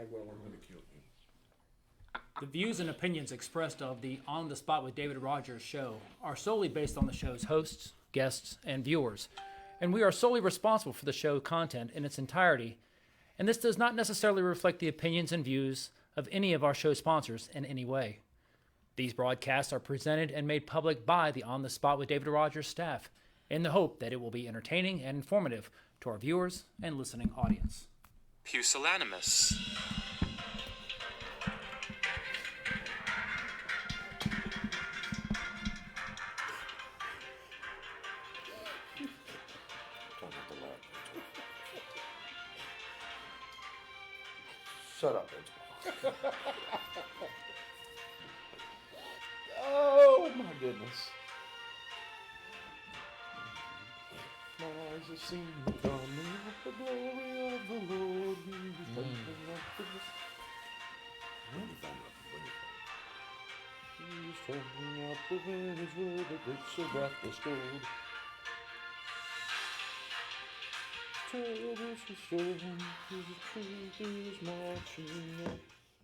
Bagwell, I'm going to kill you. The views and opinions expressed of the On the Spot with David Rodgers show are solely based on the show's hosts, guests, and viewers, and we are solely responsible for the show content in its entirety, and this does not necessarily reflect the opinions and views of any of our show sponsors in any way. These broadcasts are presented and made public by the On the Spot with David Rodgers staff in the hope that it will be entertaining and informative to our viewers and listening audience. Pusillanimous. Shut up, Rich. Oh, my goodness. My eyes have seen the coming of the glory of the Lord. He's trampling out the village where the gates of wrath was stored.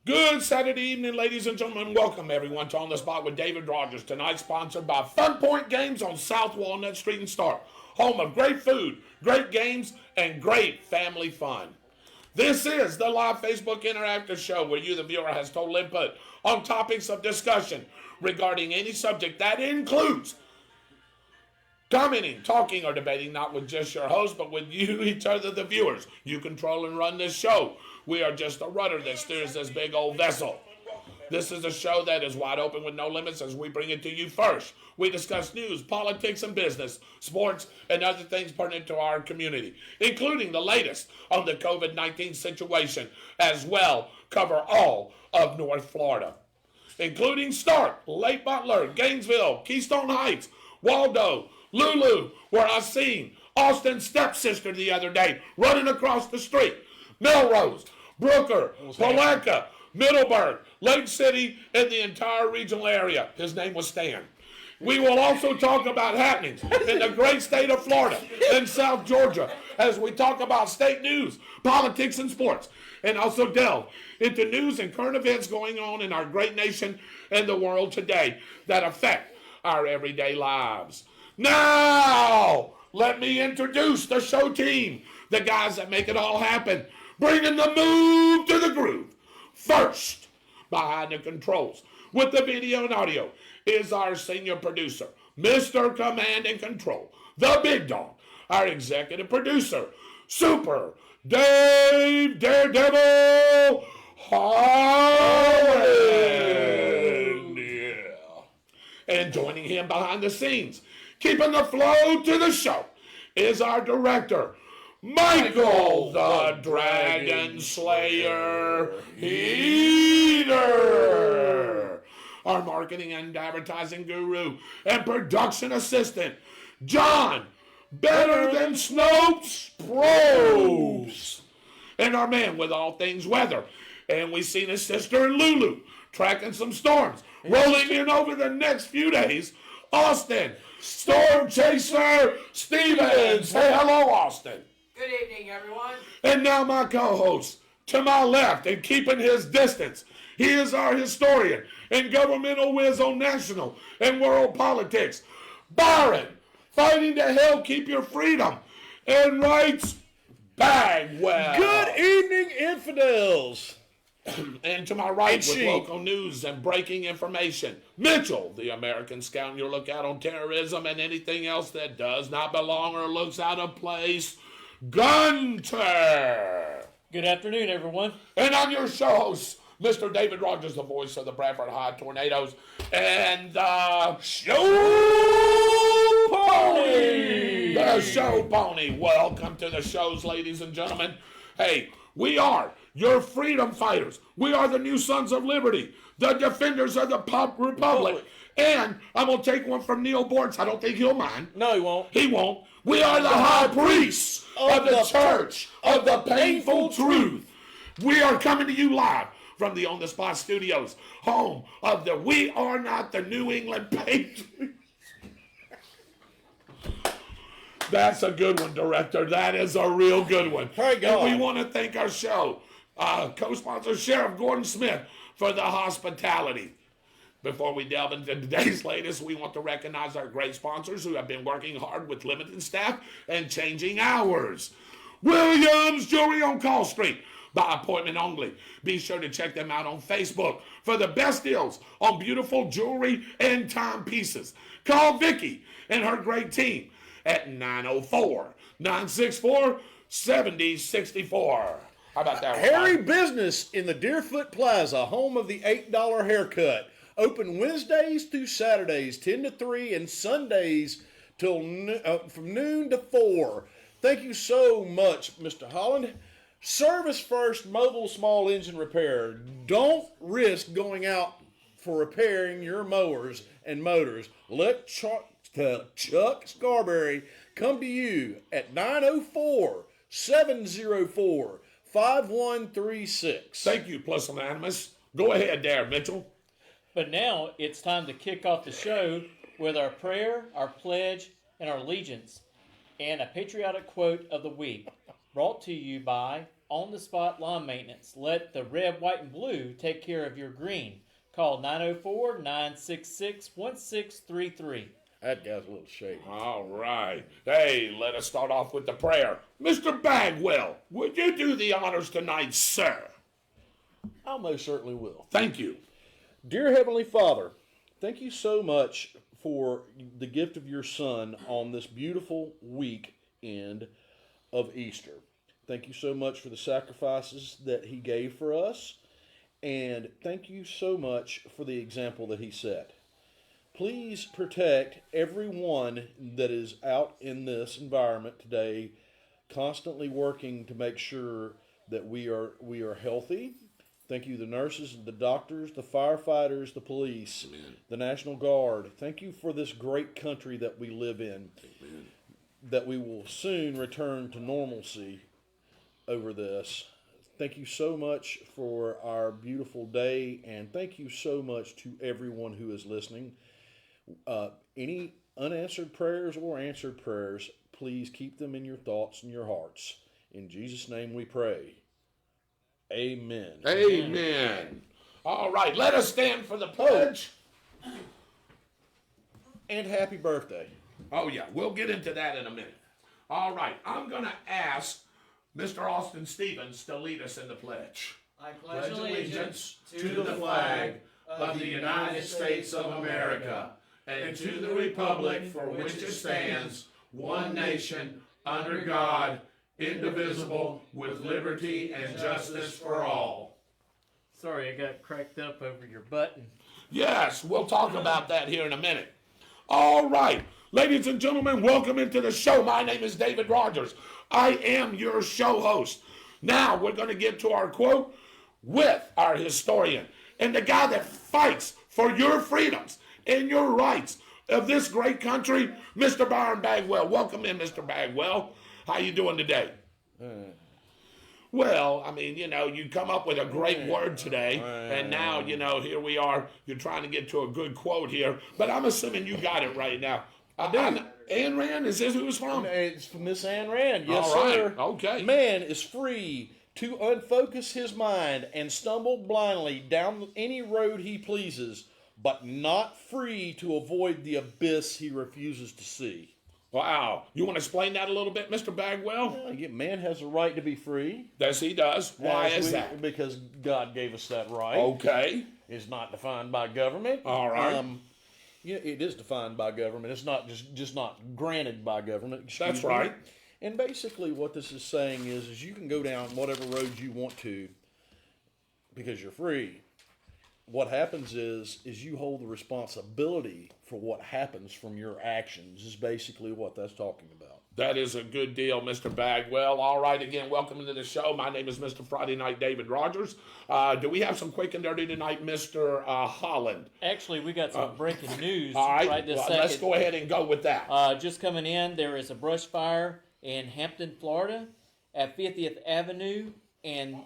Good Saturday evening, ladies and gentlemen. Welcome, everyone, to On the Spot with David Rodgers. Tonight, sponsored by Fun Point Games on South Walnut Street and Stark. Home of great food, great games, and great family fun. This is the live Facebook interactive show where you, the viewer, has total input on topics of discussion regarding any subject that includes commenting, talking, or debating, not with just your host, but with you, each other, the viewers. You control and run this show. We are just a rudder that steers this big old vessel. This is a show that is wide open with no limits as we bring it to you first. We discuss news, politics, and business, sports, and other things pertinent to our community, including the latest on the COVID-19 situation, as well cover all of North Florida, including Stark, Lake Butler, Gainesville, Keystone Heights, Waldo, Lulu, where I seen Austin's stepsister the other day running across the street, Melrose, Brooker, Palatka, Middleburg, Lake City, and the entire regional area. His name was Stan. We will also talk about happenings in the great state of Florida and South Georgia as we talk about state news, politics, and sports, and also delve into news and current events going on in our great nation and the world today that affect our everyday lives. Now, let me introduce the show team, the guys that make it all happen, bringing the move to the groove. First, behind the controls, with the video and audio, is our senior producer, Mr. Command and Control, the big dog, our executive producer, Super Dave Daredevil Holland. Yeah. And joining him behind the scenes, keeping the flow to the show, is our director, Michael the Dragon Slayer Heater. Our marketing and advertising guru and production assistant, John, Better Than Snopes Probes. And our man with all things weather. And we seen his sister in Lulu tracking some storms, rolling in over the next few days, Austin Storm Chaser Stevens. Say hello, Austin. Good evening, everyone. And now my co-host, to my left and keeping his distance, he is our historian and governmental whiz on national and world politics, Byron, fighting to help keep your freedom and rights, Bagwell. Good evening, infidels. And to my right, with local news and breaking information, Mitchell, the American scout on your lookout on terrorism and anything else that does not belong or looks out of place, Gunter. Good afternoon, everyone. And I'm your show host, Mr. David Rodgers, the voice of the Bradford High Tornadoes, and the Show Pony. The Show Pony. Welcome to the shows, ladies and gentlemen. Hey, we are your freedom fighters. We are the new sons of liberty, the defenders of the republic. And I'm going to take one from Neil Bortz. I don't think he'll mind. No, he won't. He won't. We are the high priests of the church of the painful truth. We are coming to you live from the On the Spot studios, home of the We Are Not the New England Patriots. That's a good one, director. That is a real good one. Pray God. And we want to thank our show Co-sponsor Sheriff Gordon Smith for the hospitality. Before we delve into today's latest, we want to recognize our great sponsors who have been working hard with limited staff and changing hours. Williams Jewelry on Call Street, by appointment only. Be sure to check them out on Facebook for the best deals on beautiful jewelry and timepieces. Call Vicki and her great team at 904-964-7064. How about that? Harry Business in the Deerfoot Plaza, home of the $8 haircut. Open Wednesdays through Saturdays, 10 to 3, and Sundays till from noon to 4. Thank you so much, Mr. Holland. Service First Mobile Small Engine Repair. Don't risk going out for repairing your mowers and motors. Let Chuck Scarberry come to you at 904-704-5136. Thank you, Plus Anonymous. Go ahead there, Mitchell. But now it's time to kick off the show with our prayer, our pledge, and our allegiance, and a patriotic quote of the week, brought to you by On the Spot Lawn Maintenance. Let the red, white, and blue take care of your green. Call 904-966-1633. That guy's a little shaky. All right. Hey, let us start off with the prayer. Mr. Bagwell, would you do the honors tonight, sir? I most certainly will. Thank you. Dear Heavenly Father, thank you so much for the gift of your Son on this beautiful weekend of Easter. Thank you so much for the sacrifices that he gave for us, and thank you so much for the example that he set. Please protect everyone that is out in this environment today, constantly working to make sure that we are healthy. Thank you, the nurses, the doctors, the firefighters, the police, Amen. The National Guard. Thank you for this great country that we live in. Amen. That we will soon return to normalcy over this. Thank you so much for our beautiful day, and thank you so much to everyone who is listening. Any unanswered prayers or answered prayers, please keep them in your thoughts and your hearts. In Jesus' name we pray. Amen. Amen. All right, let us stand for the pledge. And happy birthday. Oh, yeah, we'll get into that in a minute. All right, I'm going to ask Mr. Austin Stevens to lead us in the pledge. I pledge allegiance to the flag of the United States of America and to the republic for which it stands, one nation, under God, indivisible, with liberty and justice for all. Sorry, I got cracked up over your button. Yes, we'll talk about that here in a minute. All right, ladies and gentlemen, welcome into the show. My name is David Rodgers. I am your show host. Now we're going to get to our quote with our historian and the guy that fights for your freedoms and your rights of this great country, Mr. Byron Bagwell. Welcome in, Mr. Bagwell. How you doing today? Well, I mean, you come up with a great word today, and now, here we are. You're trying to get to a good quote here, but I'm assuming you got it right now. Ayn Rand, is this who it's from? It's from Miss Ayn Rand, yes, all right. sir. Okay. Man is free to unfocus his mind and stumble blindly down any road he pleases, but not free to avoid the abyss he refuses to see. Wow. You want to explain that a little bit, Mr. Bagwell? Man has a right to be free. Yes, he does. Why is that? Because God gave us that right. Okay. It's not defined by government. All right. It is defined by government. It's not just not granted by government. That's right. And basically what this is saying is you can go down whatever road you want to because you're free. What happens is you hold the responsibility for what happens from your actions is basically what that's talking about. That is a good deal, Mr. Bagwell. All right, again, welcome to the show. My name is Mr. Friday Night David Rodgers. Do we have some quick and dirty tonight, Mr. Holland? Actually, we got some breaking news All right, right this second. Let's go ahead and go with that. Just coming in, there is a brush fire in Hampton, Florida, at 50th Avenue and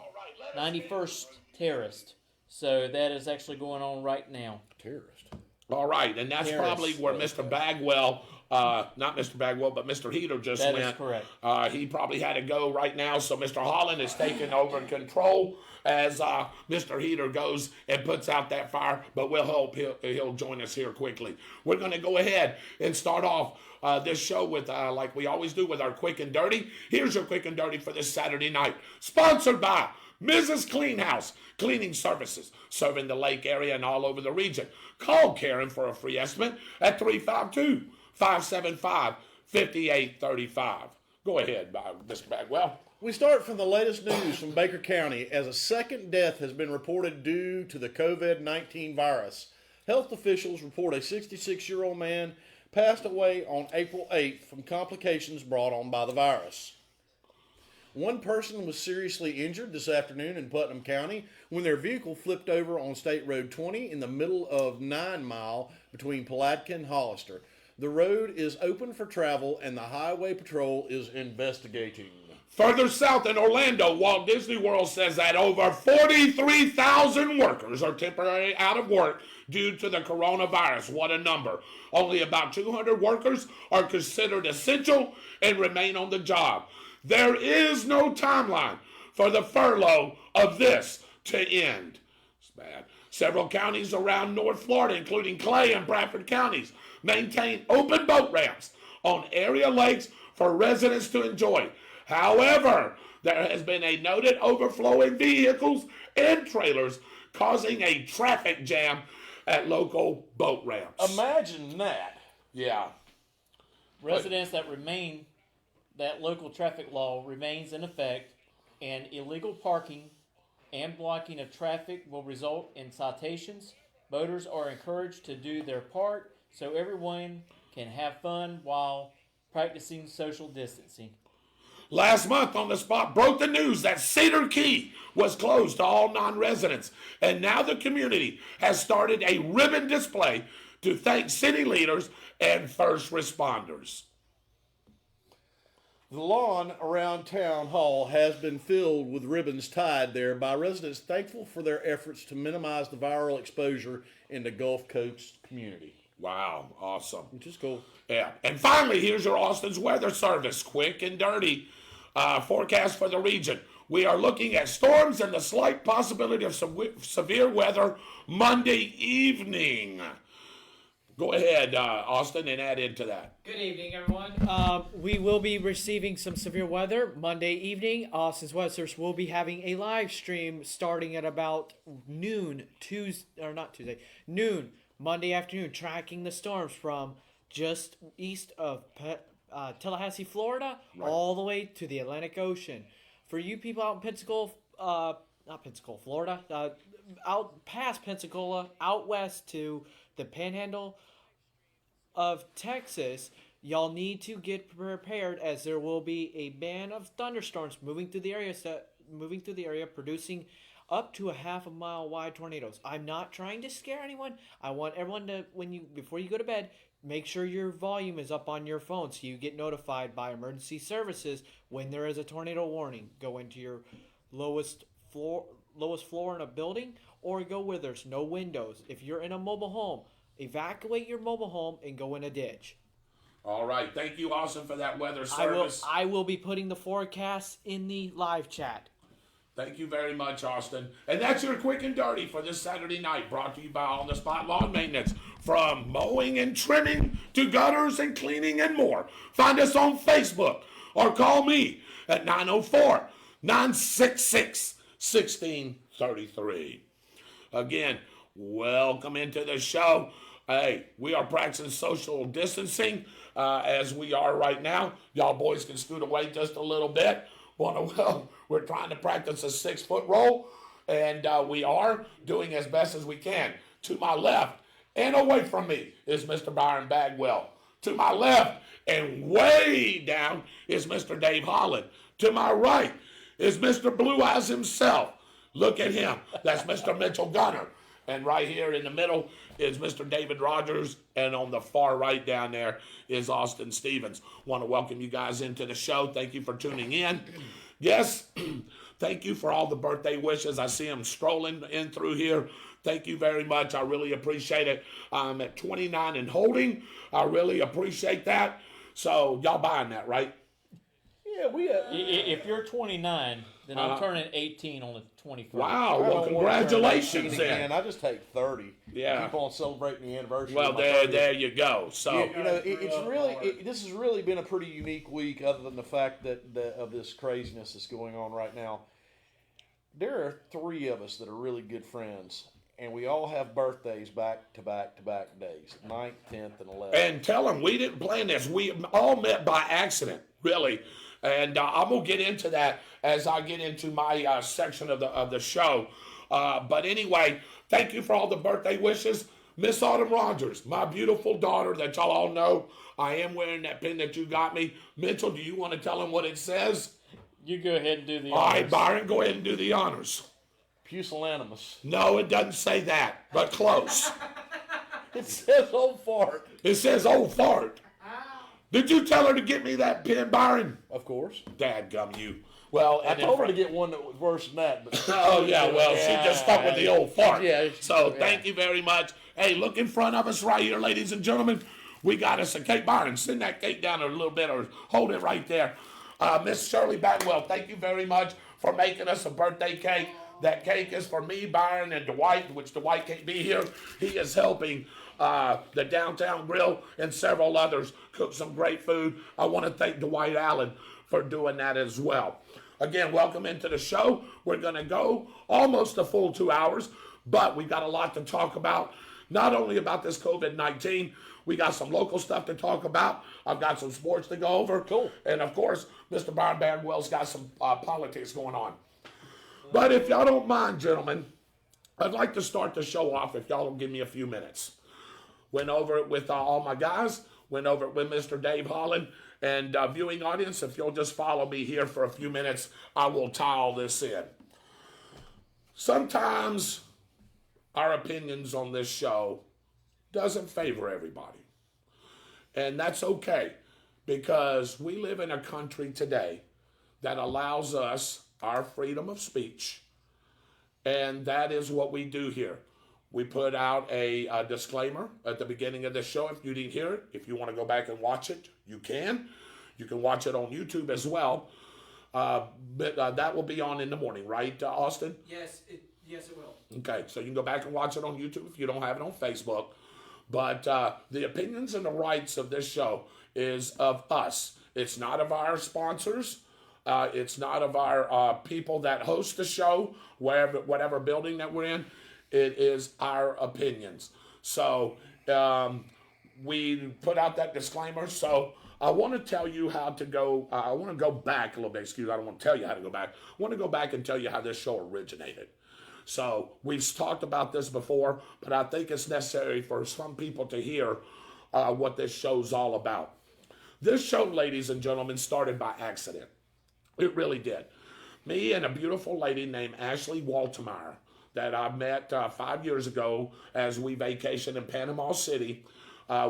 91st Terrace. So that is actually going on right now. Terrorist. All right, and that's probably where Mr. Bagwell not Mr. Bagwell, but Mr. Heater just That went. is correct. He probably had to go right now, so Mr. Holland is taking over control as Mr. Heater goes and puts out that fire, but we'll hope he'll join us here quickly. We're going to go ahead and start off this show with, like we always do, with our Quick and Dirty. Here's your Quick and Dirty for this Saturday night. Sponsored by Mrs. Cleanhouse Cleaning Services, serving the lake area and all over the region. Call Karen for a free estimate at 352-575-5835. Go ahead, Mr. Bagwell. We start from the latest news from Baker County as a second death has been reported due to the COVID-19 virus. Health officials report a 66-year-old man passed away on April 8th from complications brought on by the virus. One person was seriously injured this afternoon in Putnam County when their vehicle flipped over on State Road 20 in the middle of 9 Mile between Palatka and Hollister. The road is open for travel and the Highway Patrol is investigating. Further south in Orlando, Walt Disney World says that over 43,000 workers are temporarily out of work due to the coronavirus. What a number. Only about 200 workers are considered essential and remain on the job. There is no timeline for the furlough of this to end. It's bad. Several counties around North Florida, including Clay and Bradford counties, maintain open boat ramps on area lakes for residents to enjoy. However, there has been a noted overflow in vehicles and trailers, causing a traffic jam at local boat ramps. Imagine that. Yeah. Residents that local traffic law remains in effect, and illegal parking and blocking of traffic will result in citations. Boaters are encouraged to do their part so everyone can have fun while practicing social distancing. Last month on the spot broke the news that Cedar Key was closed to all non-residents, and now the community has started a ribbon display to thank city leaders and first responders. The lawn around Town Hall has been filled with ribbons tied there by residents thankful for their efforts to minimize the viral exposure in the Gulf Coast community. Wow, awesome. Which is cool. Yeah. And finally, here's your Austin's weather service, quick and dirty forecast for the region. We are looking at storms and the slight possibility of severe weather Monday evening. Go ahead, Austin, and add into that. Good evening, everyone. We will be receiving some severe weather Monday evening. Austin's Weather Service will be having a live stream starting at about noon, noon Monday afternoon, tracking the storms from just east of Tallahassee, Florida, all the way to the Atlantic Ocean. For you people out in Pensacola, Florida, out past Pensacola, out west to the Panhandle of Texas, y'all need to get prepared as there will be a band of thunderstorms moving through the area, producing up to a half a mile wide tornadoes. I'm not trying to scare anyone. I want everyone to, before you go to bed, make sure your volume is up on your phone so you get notified by emergency services when there is a tornado warning. Go into your lowest floor in a building, or go where there's no windows. If you're in a mobile home, evacuate your mobile home and go in a ditch. All right. Thank you, Austin, for that weather service. I will be putting the forecast in the live chat. Thank you very much, Austin. And that's your quick and dirty for this Saturday night, brought to you by On the Spot Lawn Maintenance. From mowing and trimming to gutters and cleaning and more. Find us on Facebook or call me at 904-966-1633. Again, welcome into the show. Hey, we are practicing social distancing as we are right now. Y'all boys can scoot away just a little bit. We're trying to practice a 6-foot roll, and we are doing as best as we can. To my left and away from me is Mr. Byron Bagwell. To my left and way down is Mr. Dave Holland. To my right is Mr. Blue Eyes himself. Look at him. That's Mr. Mitchell Gunner. And right here in the middle is Mr. David Rodgers. And on the far right down there is Austin Stevens. Want to welcome you guys into the show. Thank you for tuning in. Yes, Thank you for all the birthday wishes. I see them strolling in through here. Thank you very much. I really appreciate it. I'm at 29 and holding. I really appreciate that. So y'all buying that, right? Yeah, we. If you're 29, then I'm turning 18 on the 21st. Wow. Well, congratulations, again. then. I just take 30. Yeah. Keep on celebrating the anniversary. Well, of my there 30th. you go. So You know, it's really this has really been a pretty unique week, other than the fact that of this craziness that's going on right now. There are 3 of us that are really good friends, and we all have birthdays back to back to back days, 9th, 10th, and 11th. And tell them we didn't plan this. We all met by accident, really. And I'm gonna get into that as I get into my section of the show. But anyway, thank you for all the birthday wishes, Miss Autumn Rodgers, my beautiful daughter that y'all all know. I am wearing that pin that you got me. Mitchell, do you want to tell them what it says? You go ahead and do the honors. All right, Byron, go ahead and do the honors. Pusillanimous. No, it doesn't say that, but close. It says old fart. It says old fart. Did you tell her to get me that pin, Byron? Of course. Dadgum you. Well, I and told her then to get one that was worse than that. But oh, yeah, well, she just stuck with the old fart. Yeah. So thank you very much. Hey, look in front of us right here, ladies and gentlemen. We got us a cake. Byron, send that cake down a little bit or hold it right there. Miss Shirley Bagwell, thank you very much for making us a birthday cake. That cake is for me, Byron, and Dwight, which Dwight can't be here. He is helping the Downtown Grill and several others cook some great food. I want to thank Dwight Allen for doing that as well. Again, welcome into the show. We're going to go almost a full 2 hours, but we've got a lot to talk about. Not only about this COVID-19, we got some local stuff to talk about. I've got some sports to go over. Cool. And of course, Mr. Byron Bagwell's got some politics going on. But if y'all don't mind, gentlemen, I'd like to start the show off if y'all will give me a few minutes. Went over it with all my guys. Went over it with Mr. Dave Holland. And viewing audience, if you'll just follow me here for a few minutes, I will tie all this in. Sometimes our opinions on this show doesn't favor everybody. And that's okay, because we live in a country today that allows us our freedom of speech. And that is what we do here. We put out a disclaimer at the beginning of the show. If you didn't hear it, if you want to go back and watch it, you can. You can watch it on YouTube as well. But that will be on in the morning, right, Austin? Yes, it will. Okay, so you can go back and watch it on YouTube if you don't have it on Facebook. But the opinions and the rights of this show is of us. It's not of our sponsors. It's not of our people that host the show, whatever building that we're in. It is our opinions. So we put out that disclaimer. So I want to tell you how to go. I want to go back a little bit. Excuse me, I don't want to tell you how to go back. I want to go back and tell you how this show originated. So we've talked about this before, but I think it's necessary for some people to hear what this show's all about. This show, ladies and gentlemen, started by accident. It really did. Me and a beautiful lady named Ashley Waltemeyer that I met 5 years ago as we vacationed in Panama City.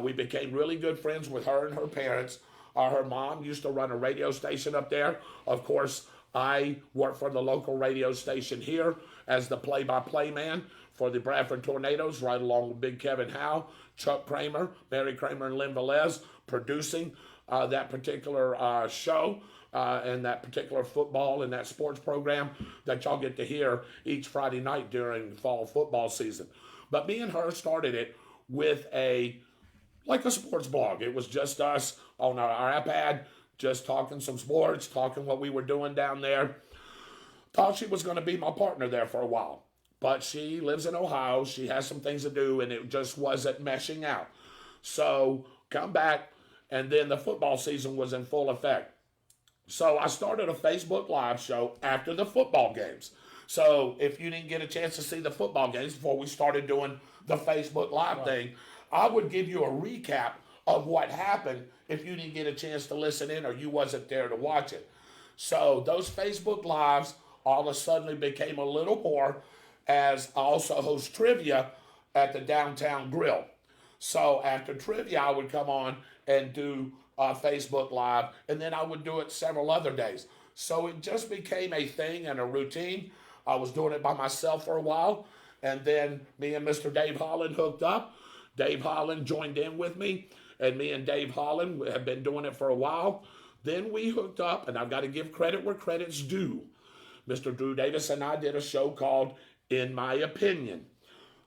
We became really good friends with her and her parents. Her mom used to run a radio station up there. Of course, I worked for the local radio station here as the play-by-play man for the Bradford Tornadoes, right along with Big Kevin Howe, Chuck Kramer, Mary Kramer, and Lynn Velez, producing that particular show and that particular football and that sports program that y'all get to hear each Friday night during fall football season. But me and her started it with like a sports blog. It was just us on our iPad, just talking some sports, talking what we were doing down there. Thought she was going to be my partner there for a while. But she lives in Ohio. She has some things to do, and it just wasn't meshing out. So come back, and then the football season was in full effect. So I started a Facebook Live show after the football games. So if you didn't get a chance to see the football games before we started doing the Facebook Live thing, I would give you a recap of what happened if you didn't get a chance to listen in or you wasn't there to watch it. So those Facebook Lives all of a sudden became a little more, as I also host trivia at the Downtown Grill. So after trivia, I would come on and do Facebook Live, and then I would do it several other days. So it just became a thing and a routine. I was doing it by myself for a while, and then me and Mr. Dave Holland hooked up. Dave Holland joined in with me, and me and Dave Holland have been doing it for a while. Then we hooked up, and I've got to give credit where credit's due. Mr. Drew Davis and I did a show called In My Opinion.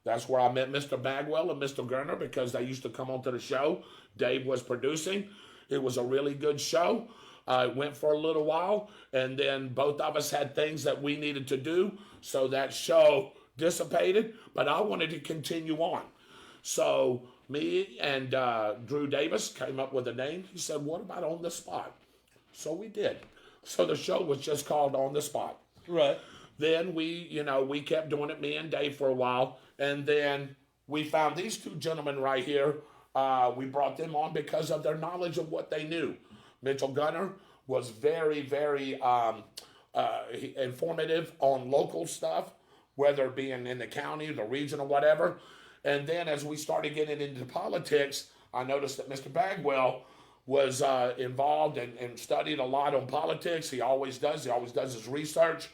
That's where I met Mr. Bagwell and Mr. Gurner because they used to come onto the show. Dave was producing. It was a really good show. It went for a little while, and then both of us had things that we needed to do, so that show dissipated, but I wanted to continue on. So me and Drew Davis came up with a name. He said, what about On the Spot? So we did. So the show was just called On the Spot. Right. Then we kept doing it, me and Dave, for a while, and then we found these two gentlemen right here. We brought them on because of their knowledge of what they knew. Mitchell Gunner was very, very informative on local stuff, whether it be in the county, the region, or whatever. And then as we started getting into politics, I noticed that Mr. Bagwell was involved and studied a lot on politics. He always does. He always does his research.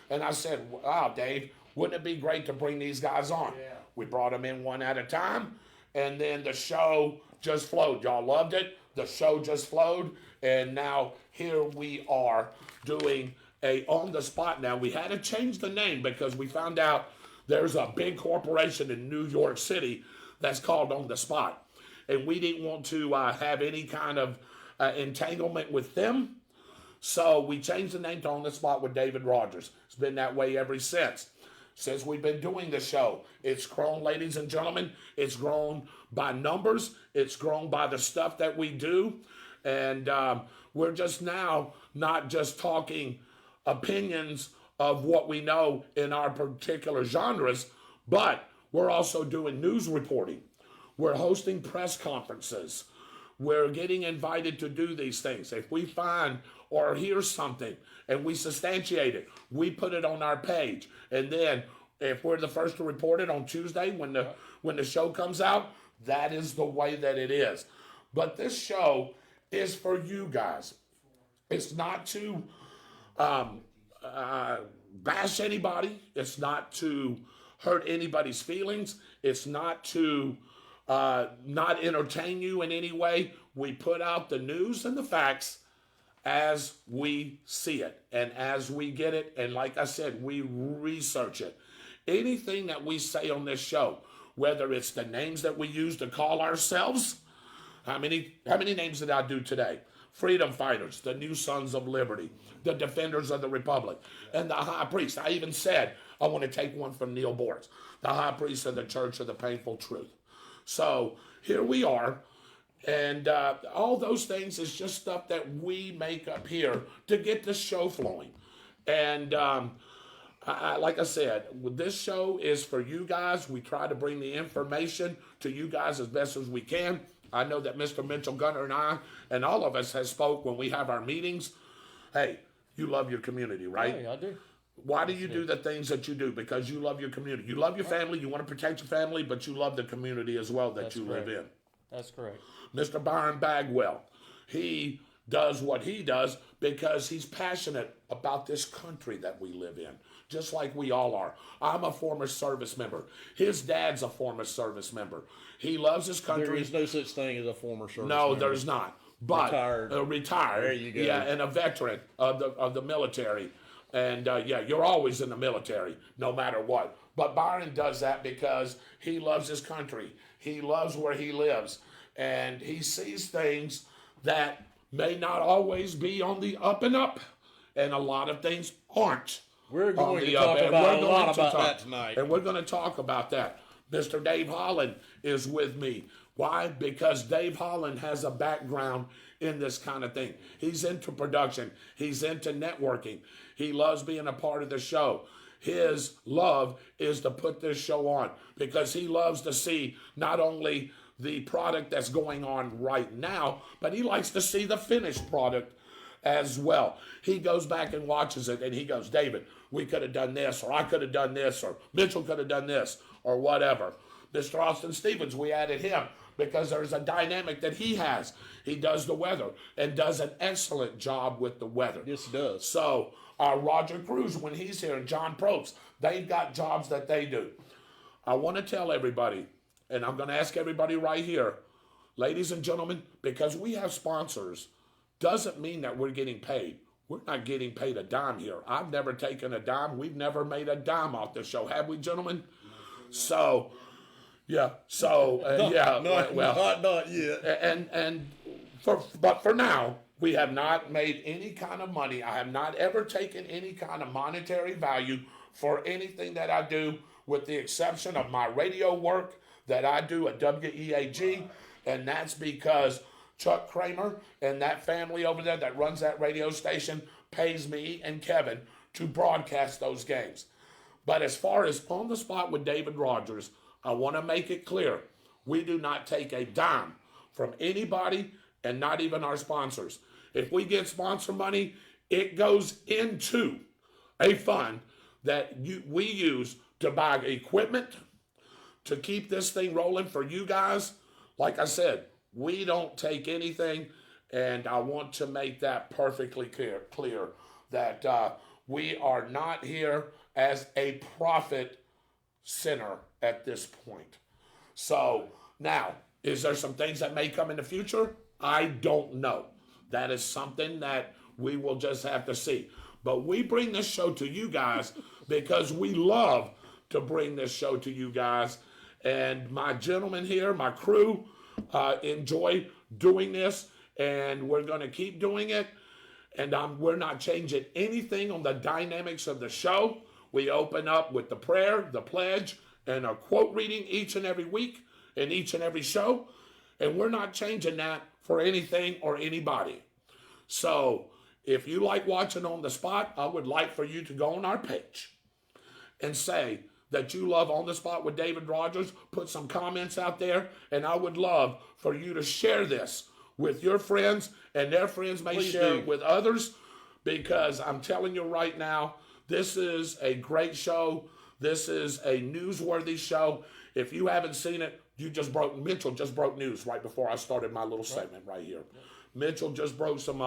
And I said, wow, Dave, wouldn't it be great to bring these guys on? Yeah. We brought them in one at a time, and then the show just flowed. Y'all loved it. The show just flowed, and now here we are doing a On the Spot now. We had to change the name because we found out there's a big corporation in New York City that's called On the Spot, and we didn't want to have any kind of entanglement with them, so we changed the name to On the Spot with David Rodgers. It's been that way ever since we've been doing the show. It's grown, ladies and gentlemen. It's grown by numbers. It's grown by the stuff that we do. And we're just now not just talking opinions of what we know in our particular genres, but we're also doing news reporting. We're hosting press conferences. We're getting invited to do these things. If we find or hear something and we substantiate it, we put it on our page. And then if we're the first to report it on Tuesday when the show comes out, that is the way that it is. But this show is for you guys. It's not to bash anybody. It's not to hurt anybody's feelings. It's not to not entertain you in any way. We put out the news and the facts as we see it and as we get it. And like I said, we research it. Anything that we say on this show, whether it's the names that we use to call ourselves, how many names did I do today? Freedom fighters, the new sons of liberty, the defenders of the republic, and the high priest. I even said, I want to take one from Neil Boris, the high priest of the Church of the Painful Truth. So here we are, and all those things is just stuff that we make up here to get the show flowing. And like I said, this show is for you guys. We try to bring the information to you guys as best as we can. I know that Mr. Mitchell Gunner and I and all of us has spoke when we have our meetings. Hey, you love your community, right? Yeah, I do. Why do you do the things that you do? Because you love your community. You love your family. You want to protect your family, but you love the community as well that you live in. That's correct. Mr. Byron Bagwell, he does what he does because he's passionate about this country that we live in, just like we all are. I'm a former service member. His dad's a former service member. He loves his country. There is no such thing as a former service member. No, there's not. But Retired. There you go. Yeah, and a veteran of the military. And yeah, you're always in the military, no matter what. But Byron does that because he loves his country. He loves where he lives. And he sees things that may not always be on the up and up. And a lot of things aren't. We're going to talk about a lot about that tonight. And we're going to talk about that. Mr. Dave Holland is with me. Why? Because Dave Holland has a background in this kind of thing. He's into production. He's into networking. He loves being a part of the show. His love is to put this show on because he loves to see not only the product that's going on right now, but he likes to see the finished product as well. He goes back and watches it and he goes, David, we could have done this, or I could have done this, or Mitchell could have done this, or whatever. Mr. Austin Stevens, we added him because there's a dynamic that he has. He does the weather and does an excellent job with the weather. Yes, he does. So Roger Cruz, when he's here, and John Probst, they've got jobs that they do. I want to tell everybody, and I'm going to ask everybody right here, ladies and gentlemen, because we have sponsors, doesn't mean that we're getting paid. We're not getting paid a dime here. I've never taken a dime. We've never made a dime off this show, have we, gentlemen? So, yeah. So, not yet. But for now, we have not made any kind of money. I have not ever taken any kind of monetary value for anything that I do, with the exception of my radio work that I do at WEAG, and that's because Chuck Kramer and that family over there that runs that radio station pays me and Kevin to broadcast those games. But as far as On the Spot with David Rodgers, I want to make it clear, we do not take a dime from anybody, and not even our sponsors. If we get sponsor money, it goes into a fund that we use to buy equipment, to keep this thing rolling for you guys. Like I said, we don't take anything, and I want to make that perfectly clear that we are not here as a profit center at this point. So now, is there some things that may come in the future? I don't know. That is something that we will just have to see. But we bring this show to you guys because we love to bring this show to you guys. And my gentlemen here, my crew, enjoy doing this, and we're going to keep doing it. And we're not changing anything on the dynamics of the show. We open up with the prayer, the pledge, and a quote reading each and every week in each and every show. And we're not changing that for anything or anybody. So if you like watching On the Spot, I would like for you to go on our page and say that you love On the Spot with David Rodgers. Put some comments out there, and I would love for you to share this with your friends, and their friends may share it with others, because I'm telling you right now, this is a great show. This is a newsworthy show. If you haven't seen it, Mitchell just broke news right before I started my little segment right here. Mitchell just broke some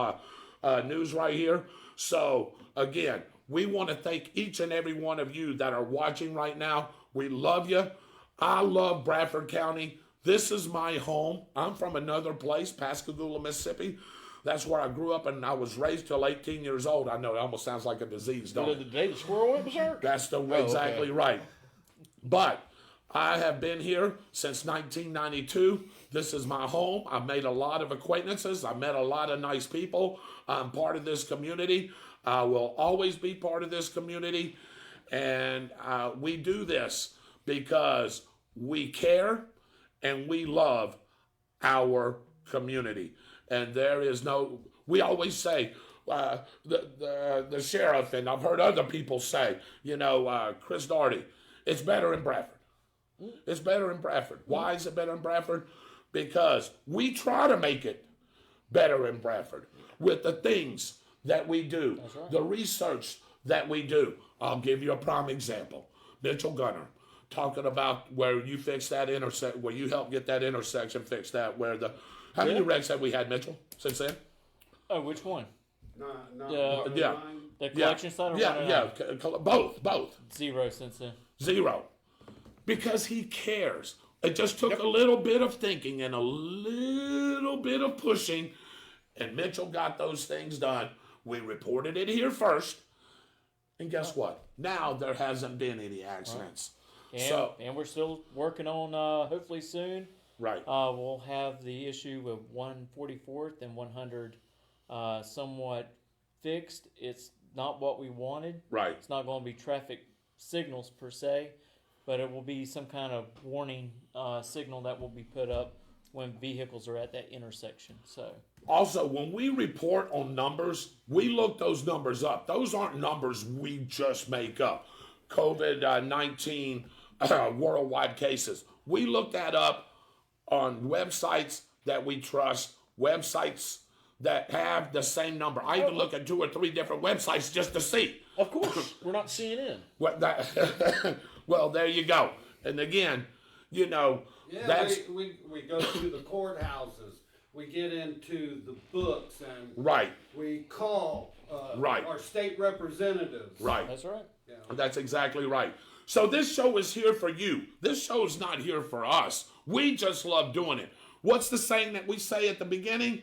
news right here. So, again, we want to thank each and every one of you that are watching right now. We love you. I love Bradford County. This is my home. I'm from another place, Pascagoula, Mississippi. That's where I grew up, and I was raised till 18 years old. I know it almost sounds like a disease, don't it? The day the squirrel went berserk? That's exactly right. But I have been here since 1992. This is my home. I've made a lot of acquaintances. I've met a lot of nice people. I'm part of this community. I will always be part of this community. And we do this because we care and we love our community. And there is we always say, the sheriff, and I've heard other people say, Chris Daugherty, it's better in Bradford. It's better in Bradford. Why is it better in Bradford? Because we try to make it better in Bradford with the things that we do, the research that we do. I'll give you a prime example. Mitchell Gunner, talking about where you fixed that intersection, where you helped get that intersection fixed, how many wrecks have we had, Mitchell, since then? Oh, which one? The collection side? Or both. Zero since then. Zero. Because he cares. It just took a little bit of thinking and a little bit of pushing, and Mitchell got those things done. We reported it here first, and guess what? Now there hasn't been any accidents. And we're still working on, hopefully soon. Right. We'll have the issue with 144th and 100 somewhat fixed. It's not what we wanted. Right. It's not going to be traffic signals per se, but it will be some kind of warning signal that will be put up when vehicles are at that intersection. So also, when we report on numbers, we look those numbers up. Those aren't numbers we just make up. COVID-19 worldwide cases. We look that up on websites that we trust, websites that have the same number. I even look at 2 or 3 different websites just to see. Of course, we're not CNN. Well, there you go. And again, you know, Yeah, that's we go to the courthouses. We get into the books and right. we call Right. our state representatives. Right. That's right. Yeah. That's exactly right. So this show is here for you. This show is not here for us. We just love doing it. What's the saying that we say at the beginning?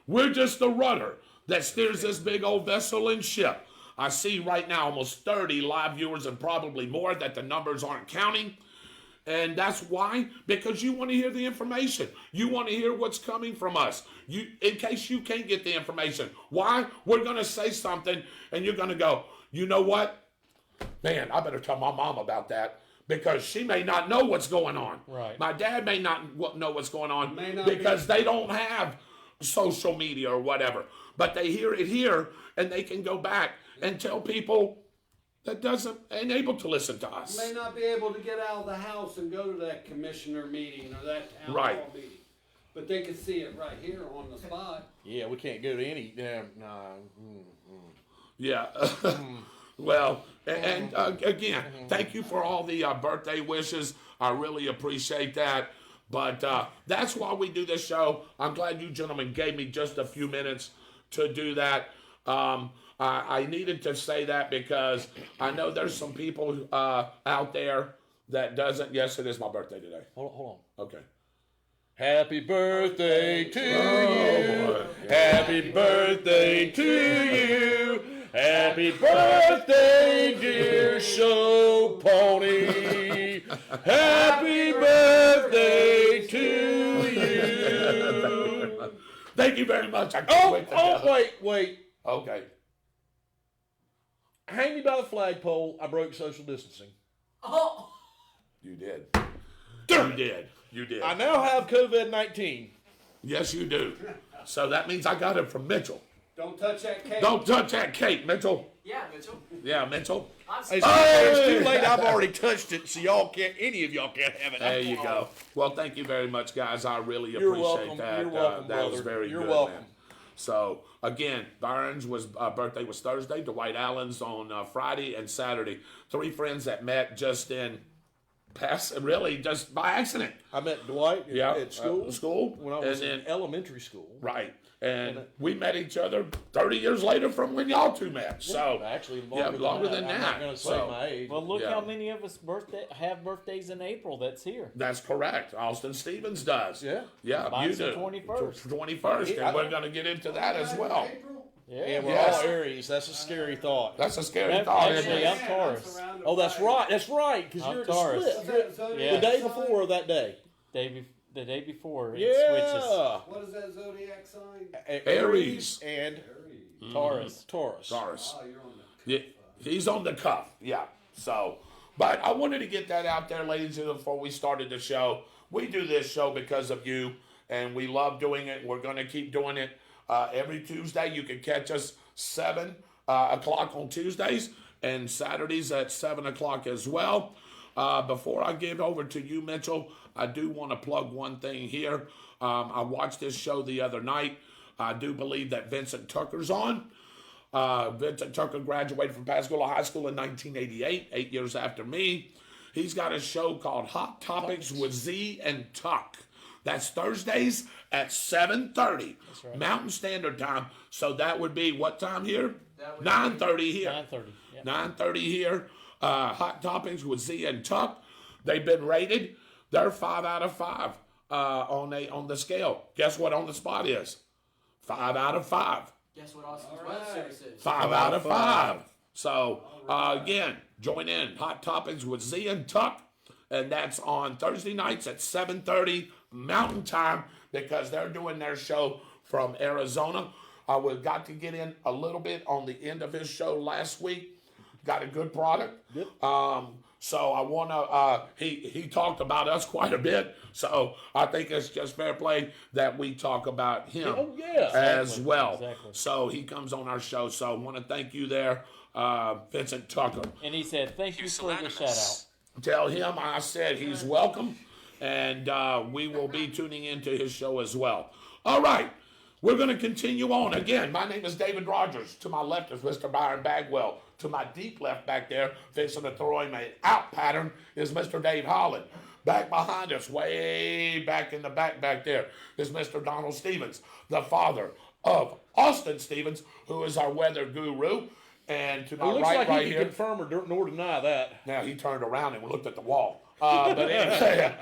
We're just the rudder that steers this big old vessel and ship. I see right now almost 30 live viewers and probably more that the numbers aren't counting. And that's why, because you want to hear the information. You want to hear what's coming from us. You, in case you can't get the information. Why? We're going to say something and you're going to go, you know what? Man, I better tell my mom about that because she may not know what's going on. Right. My dad may not know what's going on May not because they don't have social media or whatever. But they hear it here and they can go back and tell people that ain't able to listen to us. May not be able to get out of the house and go to that commissioner meeting or that town Right. hall meeting. But they can see it right here on the spot. Yeah, we can't go to any. Yeah. Well, and again, thank you for all the birthday wishes. I really appreciate that. But that's why we do this show. I'm glad you gentlemen gave me just a few minutes to do that. I needed to say that because I know there's some people out there that doesn't. Yes, it is my birthday today. Hold on. Okay. Happy birthday to you. boy. Happy birthday to you. Happy birthday, dear show pony. Happy birthday to you. Thank you very much. I can't wait to know. Wait. Okay. Hang me by the flagpole. I broke social distancing. You did. You did. I now have COVID-19. Yes, you do. So that means I got it from Mitchell. Don't touch that cake. Don't touch that cake, Mitchell. Yeah, Mitchell. Yeah, Mitchell. It's too late. I've already touched it, so any of y'all can't have it. There you go. Well, thank you very much, guys. I really You're appreciate welcome. that. You're welcome, that was brother. very You're good, welcome. man. So again, Byron's birthday was Thursday. Dwight Allen's on Friday and Saturday. 3 friends that met just just by accident. I met Dwight at school when I was in elementary school. Right. And we met each other 30 years later from when y'all two met. So Actually, longer than that. I'm not going to say So- my age. Well, look Yeah. how many of us have birthdays in April that's here. That's correct. Austin Stevens does. Yeah. Yeah, Mine's you the do. 21st. 21st, and we're going to get into that as well. Yeah. And we're Yes. all Aries. That's a scary thought. That's a scary thought, isn't Actually, it? I'm Taurus. Oh, that's right. That's right. Because I'm you're at the Taurus. split. Yeah. The day before or that day. The day before, it Yeah. switches. What is that zodiac sign? Aries. And Taurus. Taurus. Taurus. Oh, you're on the Yeah, he's on the cuff. Yeah. So, but I wanted to get that out there, ladies and gentlemen, before we started the show. We do this show because of you, and we love doing it. We're going to keep doing it every Tuesday. You can catch us 7 o'clock on Tuesdays and Saturdays at 7 o'clock as well. Before I give over to you, Mitchell, I do want to plug one thing here. I watched this show the other night. I do believe that Vincent Tucker's on. Vincent Tucker graduated from Pascagoula High School in 1988, 8 years after me. He's got a show called Hot Topics with Z and Tuck. That's Thursdays at 7:30 Mountain Standard Time. So that would be what time here? 9:30 here. 9:30. Yeah. 9:30 here. Hot Topics with Z and Tuck. They've been rated. They're 5 out of 5 on the scale. Guess what on the spot is? 5 out of 5. Guess what Austin's web series is? 5 out of 5. So again, join in Hot Topics with Z and Tuck, and that's on Thursday nights at 7:30 Mountain Time because they're doing their show from Arizona. We got to get in a little bit on the end of his show last week. Got a good product. Yep. So I want to. He talked about us quite a bit. So I think it's just fair play that we talk about him Oh, yeah. as well. Exactly. So he comes on our show. So I want to thank you there, Vincent Tucker. And he said, "Thank you for the shout out." Tell him I said he's welcome, and we will be tuning into his show as well. All right. We're going to continue on. Again, my name is David Rodgers. To my left is Mr. Byron Bagwell. To my deep left back there, facing the throwing my out pattern, is Mr. Dave Holland. Back behind us, way back in the back there, is Mr. Donald Stevens, the father of Austin Stevens, who is our weather guru. And to my It looks right, like right he here. can confirm nor deny that. Now he turned around and looked at the wall. But anyway,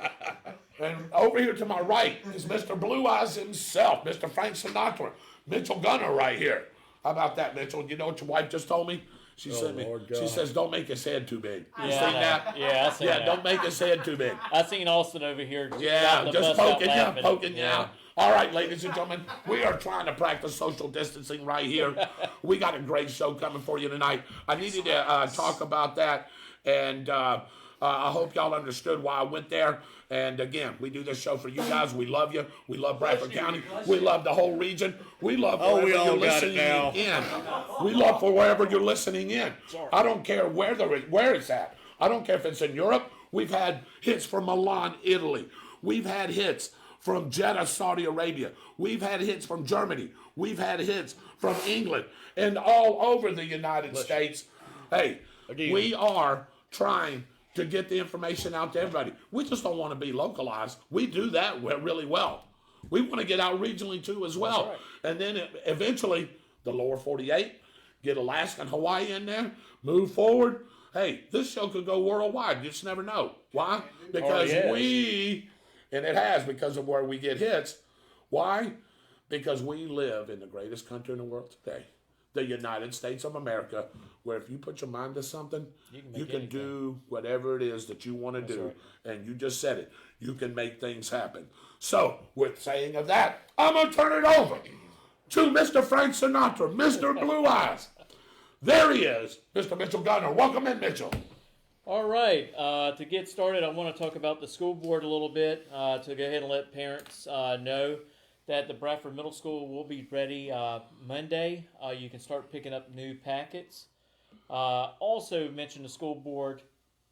and over here to my right is Mr. Blue Eyes himself, Mr. Frank Sinatra, Mitchell Gunner right here. How about that, Mitchell? You know what your wife just told me? She said, Lord she God. says, don't make his head too big. You Yeah, seen I know. that? Yeah, I seen Yeah, that. don't make his head too big. I seen Austin over here. Yeah, about to just bust out poking you, laughing. poking you out. All right, ladies and gentlemen, we are trying to practice social distancing right here. We got a great show coming for you tonight. I needed to talk about that, and I hope y'all understood why I went there. And again, we do this show for you guys. We love you. We love Bradford County. We love the whole region. We love wherever we all you're got it listening now. in. We love for wherever you're listening in. I don't care where it's at. I don't care if it's in Europe. We've had hits from Milan, Italy. We've had hits from Jeddah, Saudi Arabia. We've had hits from Germany. We've had hits from England and all over the United States. Hey, we are trying to get the information out to everybody. We just don't want to be localized. We do that really well. We want to get out regionally too as well. And then eventually the lower 48, get Alaska and Hawaii in there, move forward. Hey, this show could go worldwide. You just never know. Why? Because and it has, because of where we get hits. Why? Because we live in the greatest country in the world today, the United States of America, where if you put your mind to something, you can do whatever it is that you want to do. Right. And you just said it. You can make things happen. So, with saying of that, I'm going to turn it over to Mr. Frank Sinatra, Mr. Blue Eyes. There he is, Mr. Mitchell Gunner. Welcome in, Mitchell. All right. To get started, I want to talk about the school board a little bit to go ahead and let parents know that the Bradford Middle School will be ready Monday. You can start picking up new packets. Also mention the school board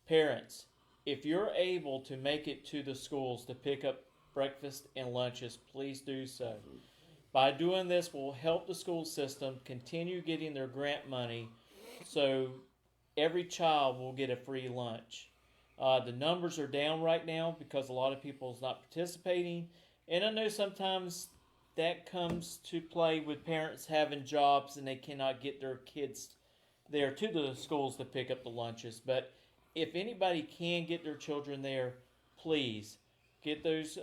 parents. If you're able to make it to the schools to pick up breakfast and lunches, please do so. By doing this, we'll help the school system continue getting their grant money so every child will get a free lunch. The numbers are down right now because a lot of people is not participating. And I know sometimes that comes to play with parents having jobs and they cannot get their kids there to the schools to pick up the lunches. But if anybody can get their children there, please get those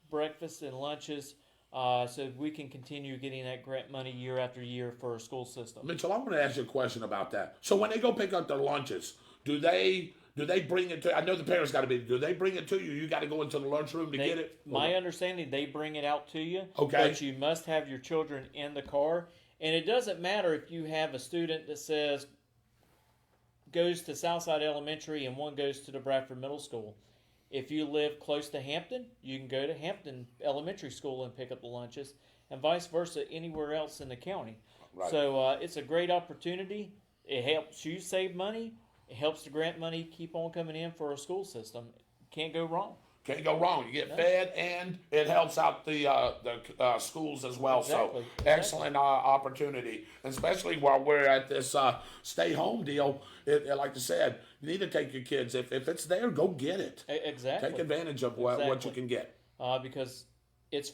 breakfasts and lunches so we can continue getting that grant money year after year for our school system. Mitchell, I want to ask you a question about that. So when they go pick up their lunches, do they bring it to, I know the parents got to be, do they bring it to you? You got to go into the lunchroom to get it? My understanding, they bring it out to you. Okay. But you must have your children in the car. And it doesn't matter if you have a student that says, goes to Southside Elementary and one goes to the Bradford Middle School. If you live close to Hampton, you can go to Hampton Elementary School and pick up the lunches, and vice versa anywhere else in the county. Right. So it's a great opportunity. It helps you save money. It helps the grant money keep on coming in for our school system. Can't go wrong. Can't go wrong. You get fed, and it helps out the schools as well. Exactly. So excellent opportunity, and especially while we're at this stay home deal. Like I said, you need to take your kids. If it's there, go get it. Exactly. Take advantage of what you can get. Because it's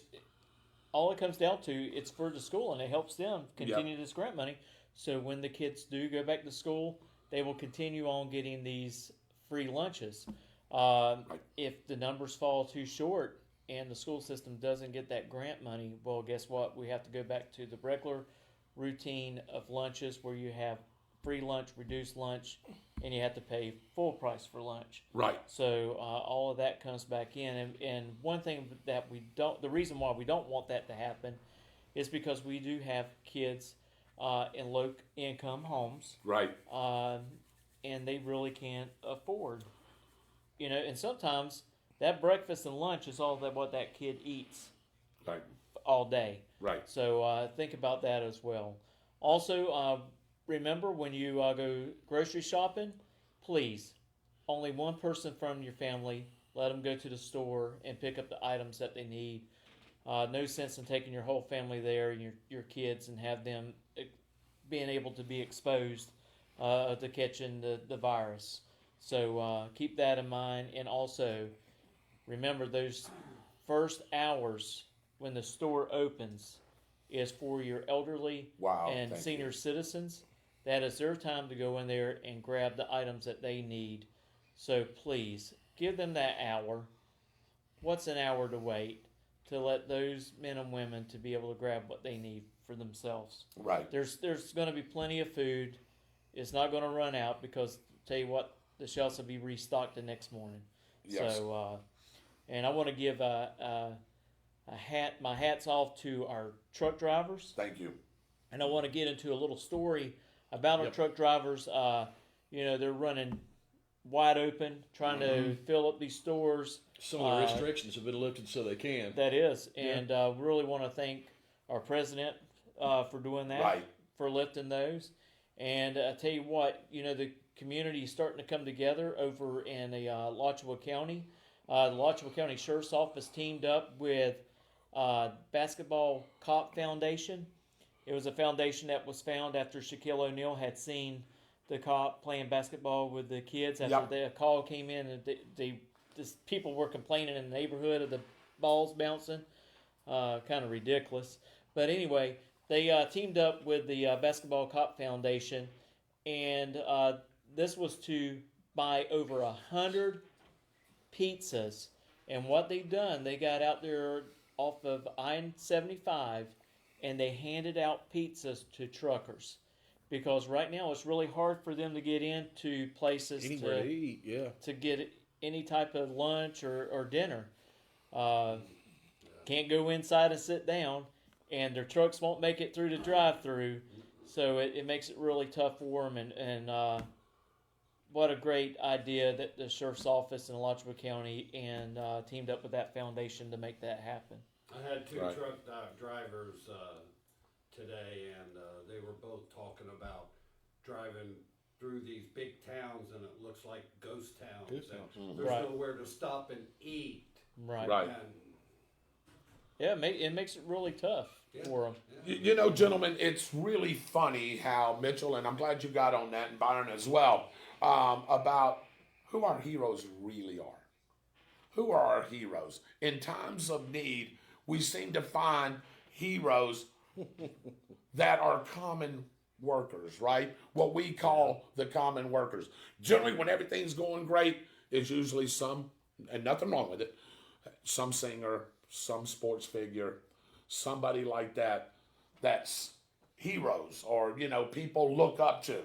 all it comes down to. It's for the school, and it helps them continue this grant money. So when the kids do go back to school, they will continue on getting these free lunches. If the numbers fall too short and the school system doesn't get that grant money, well, guess what? We have to go back to the regular routine of lunches where you have free lunch, reduced lunch, and you have to pay full price for lunch. Right. So all of that comes back in. And one thing that the reason why we don't want that to happen is because we do have kids in low-income homes. Right. And they really can't afford. And sometimes that breakfast and lunch is all that what that kid eats all day. Right. So think about that as well. Also, remember when you go grocery shopping, please, only one person from your family, let them go to the store and pick up the items that they need. No sense in taking your whole family there and your kids and have them being able to be exposed to catching the virus. So keep that in mind, and also remember those first hours when the store opens is for your elderly and thank senior you. citizens. That is their time to go in there and grab the items that they need. So please give them that hour. What's an hour to wait to let those men and women to be able to grab what they need for themselves? Right. There's going to be plenty of food. It's not going to run out because tell you what, the shelves will be restocked the next morning. Yes. So, and I want to give my hats off to our truck drivers. Thank you. And I want to get into a little story about our truck drivers. They're running wide open, trying to fill up these stores. Some of the restrictions have been lifted so they can. That is. And really want to thank our president for doing that, Right. for lifting those. And I tell you what, the community is starting to come together over in Alachua County. The Alachua County Sheriff's Office teamed up with Basketball Cop Foundation. It was a foundation that was found after Shaquille O'Neal had seen the cop playing basketball with the kids after the call came in, and people were complaining in the neighborhood of the balls bouncing. Kind of ridiculous. But anyway, they teamed up with the Basketball Cop Foundation, and this was to buy over 100 pizzas. And what they've done, they got out there off of I-75, and they handed out pizzas to truckers. Because right now it's really hard for them to get into places Anywhere to eat, to get any type of lunch or dinner. Can't go inside and sit down, and their trucks won't make it through the drive-through. So it makes it really tough for them. And what a great idea that the Sheriff's Office in Alachua County and teamed up with that foundation to make that happen. I had two truck drivers today, and they were both talking about driving through these big towns, and it looks like ghost towns. There's nowhere to stop and eat. Right. And yeah, it makes it really tough for them. Gentlemen, it's really funny how Mitchell, and I'm glad you got on that, and Byron as well, about who our heroes really are. Who are our heroes? In times of need, we seem to find heroes that are common workers, right? What we call the common workers. Generally, when everything's going great, it's usually some, and nothing wrong with it, some singer, some sports figure, somebody like that, that's heroes or, people look up to.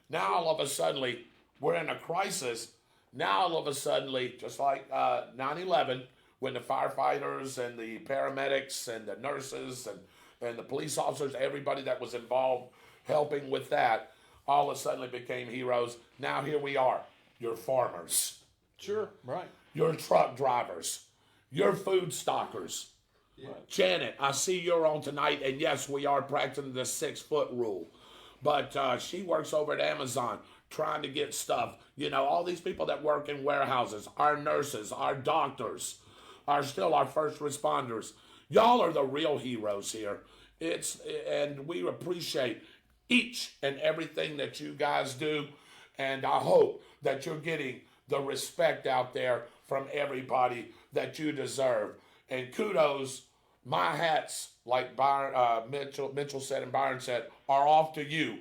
Now, all of a sudden, we're in a crisis. Now, all of a sudden, just like 9/11, when the firefighters and the paramedics and the nurses and the police officers, everybody that was involved helping with that, all of a sudden became heroes. Now here we are. You're farmers. Sure. Right. You're truck drivers. You're food stockers. Janet, I see you're on tonight, and yes, we are practicing the 6-foot rule. But she works over at Amazon trying to get stuff. All these people that work in warehouses, our nurses, our doctors, are still our first responders. Y'all are the real heroes here. And we appreciate each and everything that you guys do. And I hope that you're getting the respect out there from everybody that you deserve. And kudos, my hats, like Mitchell said and Byron said, are off to you,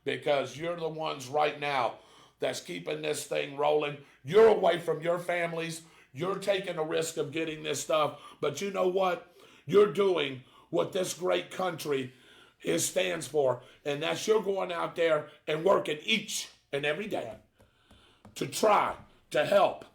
because you're the ones right now that's keeping this thing rolling. You're away from your families. You're taking a risk of getting this stuff. But you know what? You're doing what this great country stands for. And that's you're going out there and working each and every day to try to help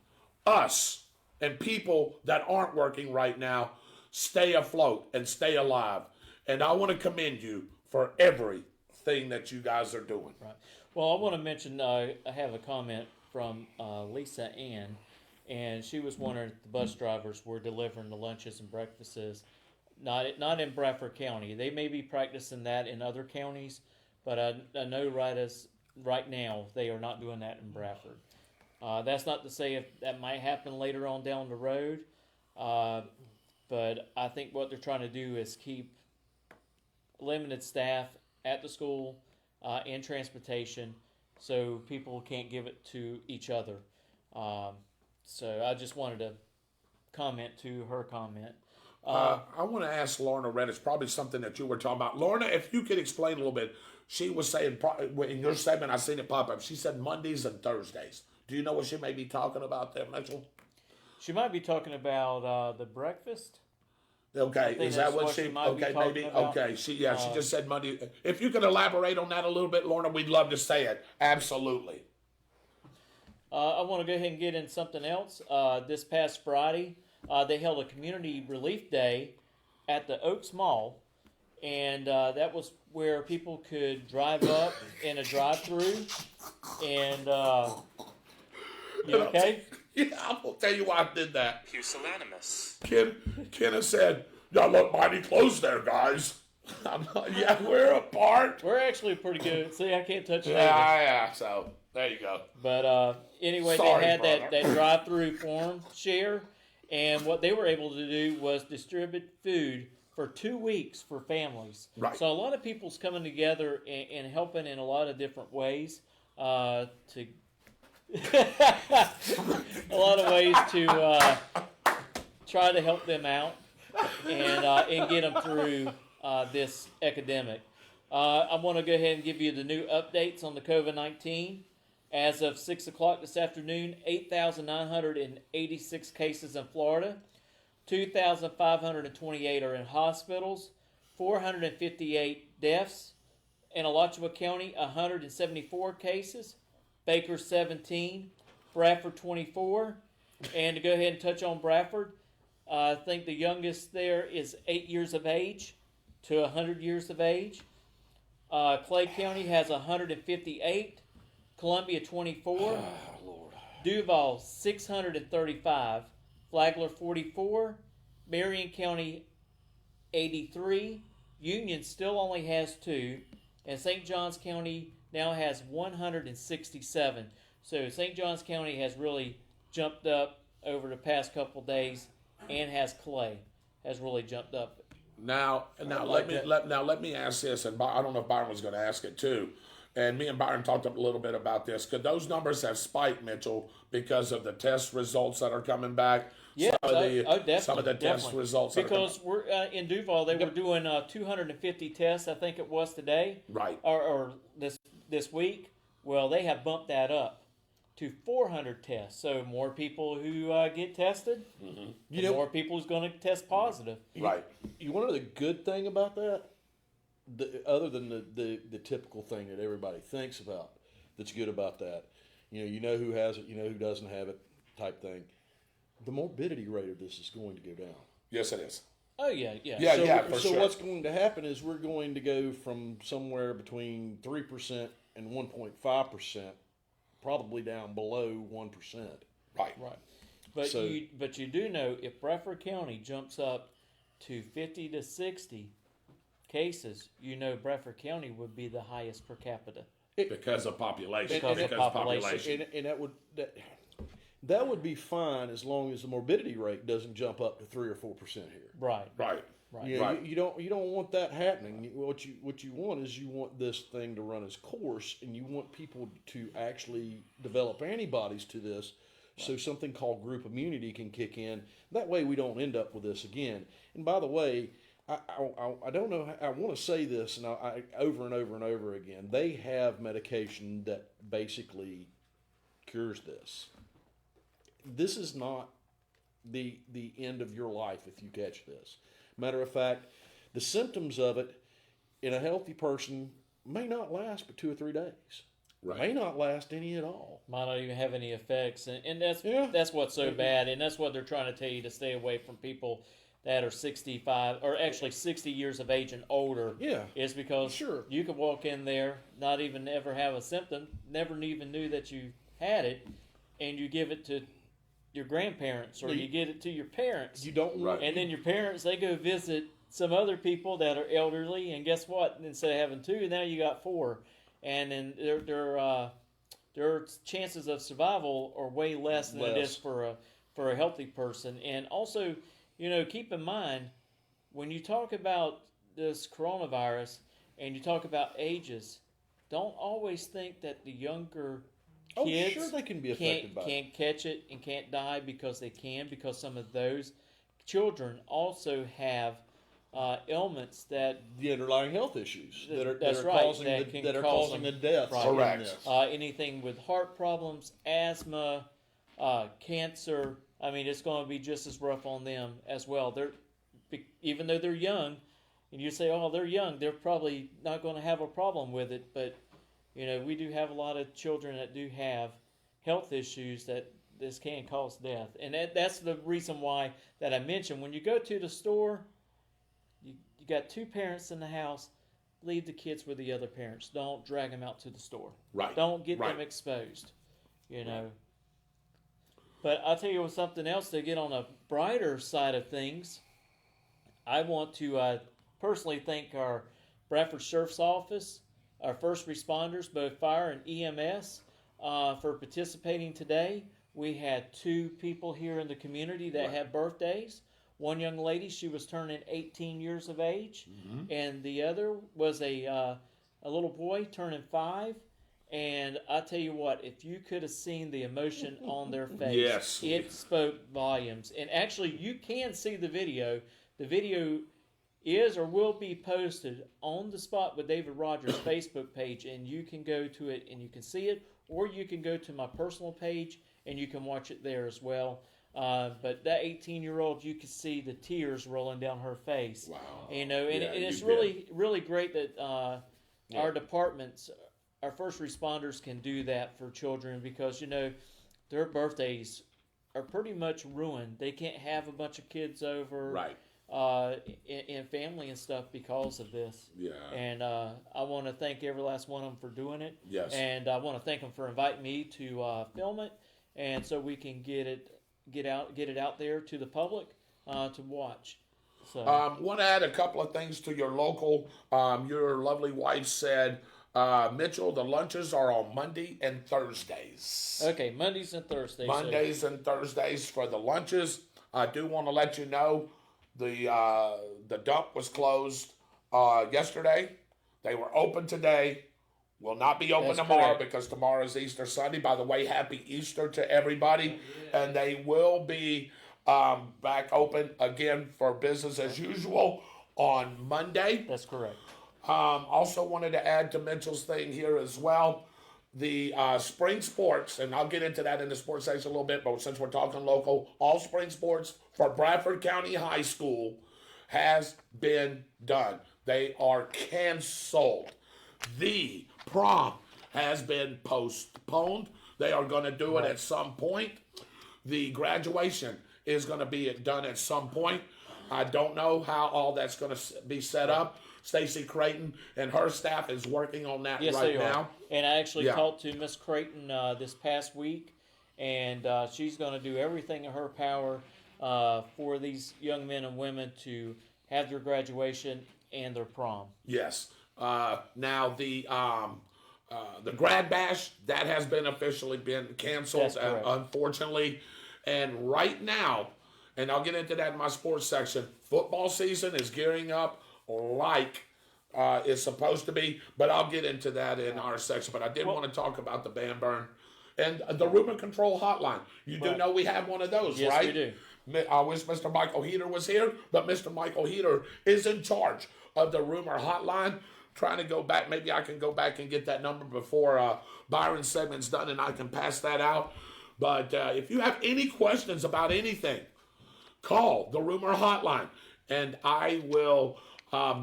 us and people that aren't working right now stay afloat and stay alive. And I want to commend you for everything that you guys are doing. Right. Well, I want to mention, I have a comment from Lisa Ann, and she was wondering if the bus drivers were delivering the lunches and breakfasts. Not in Bradford County. They may be practicing that in other counties, but I know right now they are not doing that in Bradford. That's not to say if that might happen later on down the road. But I think what they're trying to do is keep limited staff at the school and transportation so people can't give it to each other. So I just wanted to comment to her comment. I want to ask Lorna Red. It's probably something that you were talking about. Lorna, if you could explain a little bit. She was saying, in your segment, I seen it pop up. She said Mondays and Thursdays. Do you know what she may be talking about there, Mitchell? She might be talking about the breakfast. Okay, think is that that's what what she? she might be Okay, talking maybe. about. Okay, she just said Monday. If you could elaborate on that a little bit, Lorna, we'd love to say it. Absolutely. I want to go ahead and get in something else. This past Friday, they held a community relief day at the Oaks Mall, and that was where people could drive up in a drive-through. And you okay? Yeah, I'm gonna tell you why I did that. Pusillanimous. Kenna said, "Y'all look mighty close there, guys." I'm like, yeah, we're apart. We're actually pretty good. See, I can't touch it. Yeah. So there you go. But anyway, Sorry, they had brother. that drive-through form share, and what they were able to do was distribute food for 2 weeks for families. Right. So a lot of people's coming together and helping in a lot of different ways to a lot of ways to try to help them out and get them through this epidemic. I want to go ahead and give you the new updates on the COVID-19. As of 6 o'clock this afternoon, 8,986 cases in Florida, 2,528 are in hospitals, 458 deaths. In Alachua County, 174 cases, Baker 17, Bradford 24. And to go ahead and touch on Bradford, I think the youngest there is 8 years of age to 100 years of age. Clay County has 158, Columbia 24, Duval 635, Flagler 44, Marion County 83, Union still only has 2, and St. Johns County now has 167. So St. Johns County has really jumped up over the past couple days, and Clay has really jumped up. Now, let me ask this, and I don't know if Byron was going to ask it too. And me and Byron talked a little bit about this. Could those numbers have spiked, Mitchell, because of the test results that are coming back? Yeah, definitely. Some of the test results. Because we're in Duval, they were doing 250 tests, I think it was today, right, or this week. Well, they have bumped that up to 400 tests. So more people who get tested, more people who's going to test positive. Right. You want to know the good thing about that? Other than the typical thing that everybody thinks about, that's good about that. You know who has it, you know who doesn't have it, type thing. The morbidity rate of this is going to go down. Yes, it is. Oh yeah. So what's going to happen is we're going to go from somewhere between 3% and 1.5%, probably down below 1%. Right. But you do know if Bradford County jumps up to 50 to 60 cases, Bradford County would be the highest per capita Because of population. Because of population. And that would be fine as long as the morbidity rate doesn't jump up to 3 or 4% here. Right. You don't want that happening. What you want is you want this thing to run its course, and you want people to actually develop antibodies to this, so something called group immunity can kick in. That way, we don't end up with this again. And by the way, I don't know. I want to say this, and I over and over and over again. They have medication that basically cures this. This is not the end of your life if you catch this. Matter of fact, the symptoms of it in a healthy person may not last but 2 or 3 days. Right. May not last any at all. Might not even have any effects, and that's what's so bad, and that's what they're trying to tell you, to stay away from people that are 65 or actually 60 years of age and older. Yeah, is because you could walk in there, not even ever have a symptom, never even knew that you had it, and you give it to your grandparents, or you get it to your parents. You don't, and then your parents, they go visit some other people that are elderly, and guess what? Instead of having 2, now you got 4, and then their chances of survival are way less than it is for a healthy person. And also, keep in mind when you talk about this coronavirus and you talk about ages, don't always think that the younger kids sure they can be affected by it. can't catch it and can't die, because they can, because some of those children also have ailments that The underlying health issues that are That's causing right, that can causing cause the deaths. Right. from Correct. this. anything with heart problems, asthma, cancer. I mean, it's going to be just as rough on them as well. Even though they're young, and you say, "Oh, they're young," they're probably not going to have a problem with it. But we do have a lot of children that do have health issues that this can cause death, and that's the reason why that I mentioned when you go to the store, you got two parents in the house. Leave the kids with the other parents. Don't drag them out to the store. Right. Don't get Right. them exposed. But I'll tell you something else to get on a brighter side of things. I want to personally thank our Bradford Sheriff's Office, our first responders, both fire and EMS, for participating today. We had 2 people here in the community that had birthdays. One young lady, she was turning 18 years of age, and the other was a little boy turning 5. And I tell you what, if you could have seen the emotion on their face, Yes. it spoke volumes. And actually, you can see the video. The video is or will be posted on the Spot with David Rodgers Facebook page, and you can go to it and you can see it, or you can go to my personal page and you can watch it there as well. But that 18-year-old, you can see the tears rolling down her face. Wow. And Yeah, it's you really, really great that our departments, our first responders can do that for children, because, their birthdays are pretty much ruined. They can't have a bunch of kids over. Right. And family and stuff because of this. Yeah. And I want to thank every last one of them for doing it. Yes. And I want to thank them for inviting me to film it, and so we can get it out there to the public to watch. So Want to add a couple of things to your local. Your lovely wife said, Mitchell, the lunches are on Monday and Thursdays. okay, Mondays and Thursdays. so- Mondays and Thursdays for the lunches. I do want to let you know the dump was closed yesterday. They were open today. Will not be open That's tomorrow correct. because tomorrow is Easter Sunday. By the way, happy Easter to everybody. And they will be back open again for business as usual on Monday. That's correct. Also wanted to add to Mitchell's thing here as well. The spring sports, and I'll get into that in the sports section a little bit, but since we're talking local, all spring sports for Bradford County High School has been done. They are canceled. The prom has been postponed. They are going to do it at some point. The graduation is going to be done at some point. I don't know how all that's going to be set up. Stacy Creighton and her staff is working on that Yes, right they now. are. And I actually Yeah. talked to Miss Creighton this past week, and she's going to do everything in her power for these young men and women to have their graduation and their prom. Yes. Now the grad bash that has been officially been canceled, That's correct. unfortunately, and right now, and I'll get into that in my sports section. Football season is gearing up like it's supposed to be, but I'll get into that in our section. But I did want to talk about the band burn and the rumor control hotline. You do Right. know we have one of those, Yes, right? we do. I wish Mr. Michael Heater was here, but Mr. Michael Heater is in charge of the rumor hotline. Trying to go back, maybe I can go back and get that number before Byron's segment's done, and I can pass that out. But if you have any questions about anything, call the rumor hotline, and I will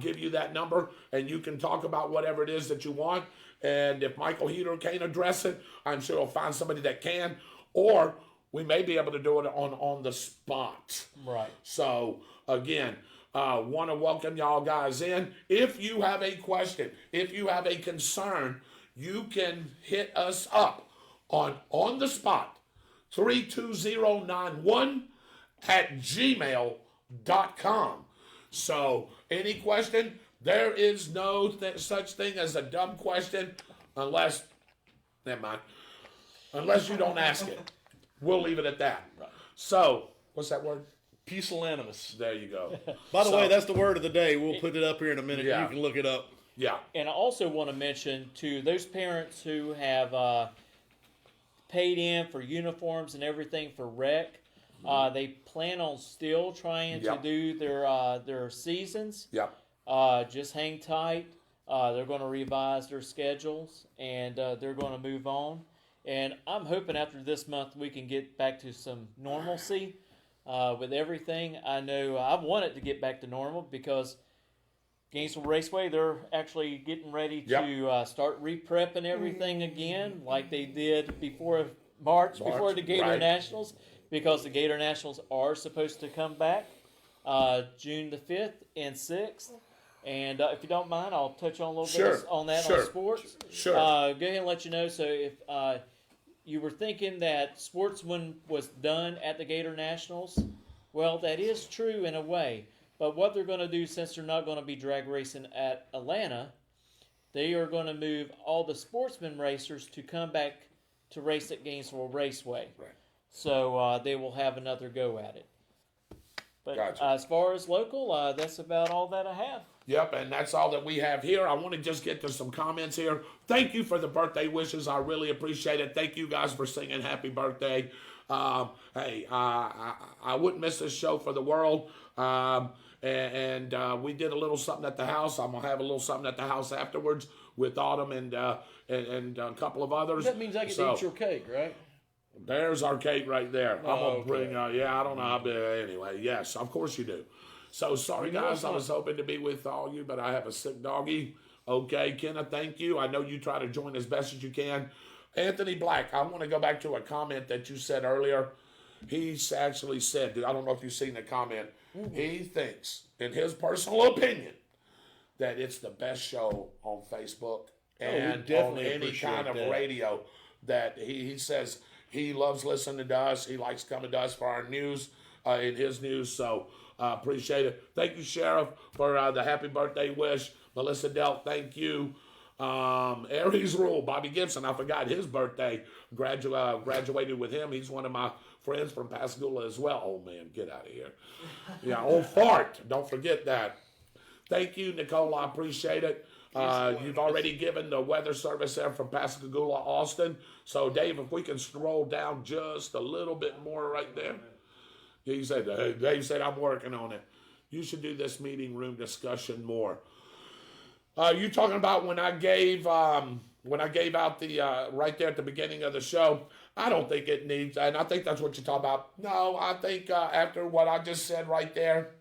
give you that number, and you can talk about whatever it is that you want. And if Michael Heater can't address it, I'm sure he'll find somebody that can, or we may be able to do it on the spot. Right. So again, want to welcome y'all guys in. If you have a question, if you have a concern, you can hit us up on the spot 32091 at gmail.com. So any question, there is no such thing as a dumb question unless you don't ask it. We'll leave it at that. So, what's that word? Pusillanimous. There you go. By the way, that's the word of the day. We'll put it up here in a minute. Yeah. You can look it up. Yeah. And I also want to mention to those parents who have paid in for uniforms and everything for rec, they plan on still trying to do their seasons. Yep. Just hang tight. They're going to revise their schedules, and they're going to move on. And I'm hoping after this month we can get back to some normalcy with everything. I know I want it to get back to normal because Gainesville Raceway, they're actually getting ready to start re-prepping everything again like they did before March before the Gator Nationals, because the Gator Nationals are supposed to come back June the 5th and 6th. And if you don't mind, I'll touch on a little bit on that on sports. Sure. Go ahead and let you know. So if you were thinking that Sportsman was done at the Gator Nationals, well, that is true in a way. But what they're going to do, since they're not going to be drag racing at Atlanta, they are going to move all the Sportsman racers to come back to race at Gainesville Raceway. Right. So they will have another go at it. But Gotcha. as far as local, that's about all that I have. Yep, and that's all that we have here. I want to just get to some comments here. Thank you for the birthday wishes. I really appreciate it. Thank you guys for singing happy birthday. Hey, I wouldn't miss this show for the world. And we did a little something at the house. I'm going to have a little something at the house afterwards with Autumn and a couple of others. That means I get to eat your cake, right? There's our cake right there. I'm going to bring, okay. I don't know how big, anyway. Yes, of course you do. So sorry, guys. I was hoping to be with all you, but I have a sick doggy. Okay, Kenna, thank you. I know you try to join as best as you can. Anthony Black, I want to go back to a comment that you said earlier. He actually said, I don't know if you've seen the comment, he thinks, in his personal opinion, that it's the best show on Facebook and on any kind of radio. That he says he loves listening to us. He likes coming to us for our news, in his news. So appreciate it. Thank you, Sheriff, for the happy birthday wish. Melissa Delk, thank you. Aries Rule, Bobby Gibson, I forgot his birthday. Graduated with him. He's one of my friends from Pascagoula as well. Oh, man, get out of here. Yeah, old fart. Don't forget that. Thank you, Nicole. I appreciate it. You've already given the weather service there from Pascagoula, Austin. So, Dave, if we can scroll down just a little bit more right there. He said, Dave said, I'm working on it. You should do this meeting room discussion more. You talking about when I gave out the right there at the beginning of the show? I don't think it needs, and I think that's what you're talking about. No, I think after what I just said right there,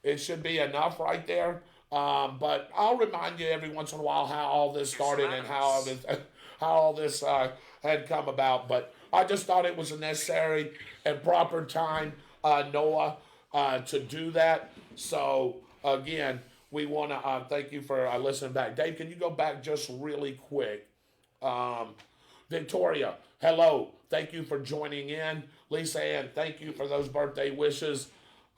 it should be enough right there. But I'll remind you every once in a while how all this started and how all this had come about. But I just thought it was a necessary and proper time, Noah, to do that. So again, we want to thank you for listening back. Dave, can you go back just really quick? Victoria, hello. Thank you for joining in. Lisa Ann, thank you for those birthday wishes.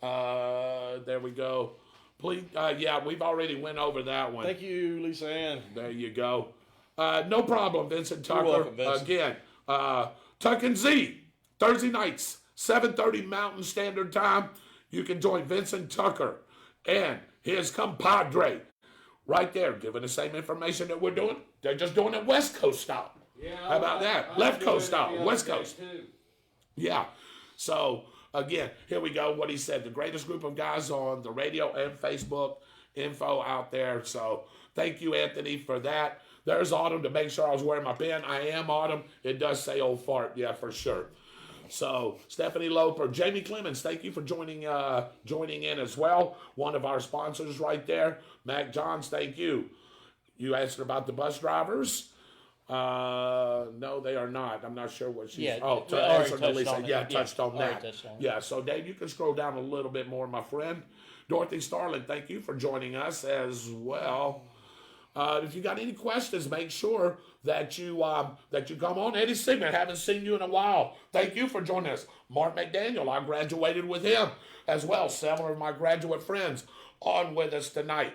There we go. Please, yeah, we've already went over that one. Thank you, Lisa Ann. There you go. No problem, Vincent Tucker. You're welcome, Vincent. Again, Tuck and Z, Thursday nights, 7:30 Mountain Standard Time. You can join Vincent Tucker and his compadre right there, giving the same information that we're doing. They're just doing it West Coast style. Yeah, How about that? Left Coast style, West Coast. Too. Yeah. So, again, here we go. What he said, the greatest group of guys on the radio and Facebook, info out there. So, thank you, Anthony, for that. There's Autumn to make sure I was wearing my pen. I am Autumn. It does say old fart. Yeah, for sure. So, Stephanie Loper, Jamie Clemens, thank you for joining in as well. One of our sponsors right there. Mac Johns, thank you. You asked about the bus drivers. No, they are not. I'm not sure what she's. Yeah, touched on that. Yeah, so Dave, you can scroll down a little bit more, my friend. Dorothy Starlin, thank you for joining us as well. If you got any questions, make sure that you come on. Eddie Sigmund, haven't seen you in a while. Thank you for joining us. Mark McDaniel, I graduated with him as well. Several of my graduate friends on with us tonight.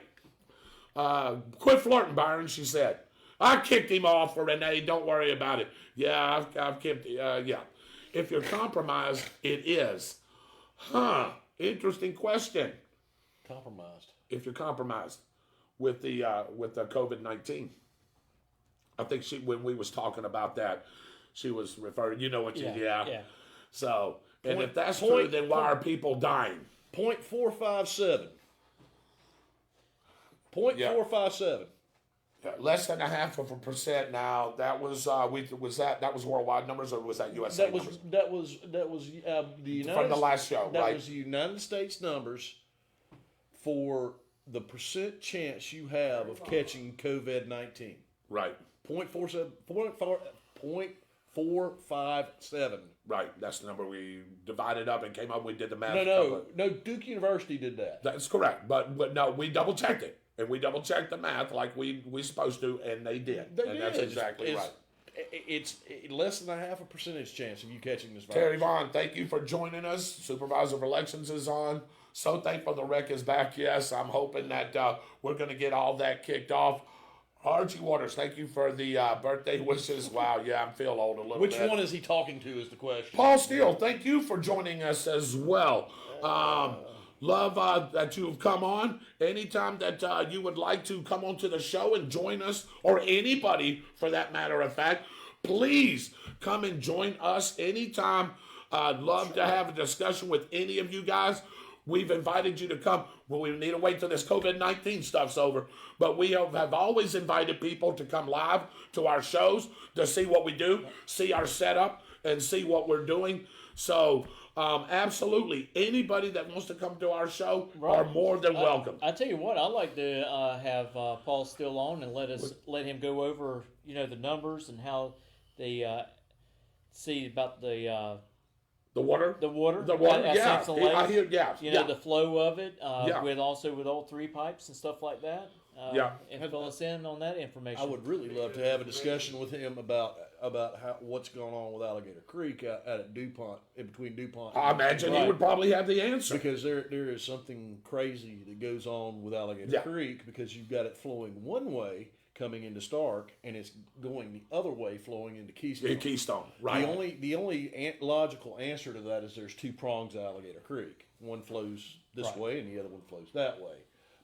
Quit flirting, Byron, she said. I kicked him off for Renee. Don't worry about it. Yeah, I've kicked. Yeah. If you're compromised, it is. Huh. interesting question. Compromised. If you're compromised with the COVID-19, I think when we was talking about that, she was referring. You know what? Yeah. So, and Point- if that's point- true, then why are people dying? 0.457. 0.457. Less than 0.5% now. That was that was worldwide numbers, or was that USA numbers? That was the United From the last show, that right? was the United States numbers for the percent chance you have of catching COVID-19. Right. 0.457. Right. That's the number we divided up and came up. We did the math. No. Duke University did that. That's correct. But no, we double checked it. And we double checked the math like we supposed to, and they did. That's exactly right. It's less than 0.5 percentage chance of you catching this virus. Terry Vaughn, thank you for joining us. Supervisor of Elections is on. So thankful the rec is back. Yes, I'm hoping that we're going to get all that kicked off. Archie Waters, thank you for the birthday wishes. Wow, yeah, I'm feeling old a little Which bit. one is he talking to is the question. Paul Steele, thank you for joining us as well. Love that you have come on. Anytime that you would like to come onto the show and join us, or anybody for that matter of fact, please come and join us anytime. I'd love to have a discussion with any of you guys. We've invited you to come. Well, we need to wait till this COVID-19 stuff's over. But we have always invited people to come live to our shows to see what we do, see our setup, and see what we're doing. So, absolutely, anybody that wants to come to our show are more than welcome. I tell you what, I'd like to have Paul still on and let him go over the numbers and how they see about the water. The water. Yeah. Samson Lake, I hear. Yeah. the flow of it with all 3 pipes and stuff like that. And fill us in on that information. I would really love to have a discussion with him about what's going on with Alligator Creek out at DuPont, in between DuPont. I imagine he would probably have the answer. Because there is something crazy that goes on with Alligator Creek, because you've got it flowing one way coming into Stark, and it's going the other way flowing into Keystone. In Keystone, right. The only logical answer to that is there's 2 prongs of Alligator Creek. One flows this way and the other one flows that way.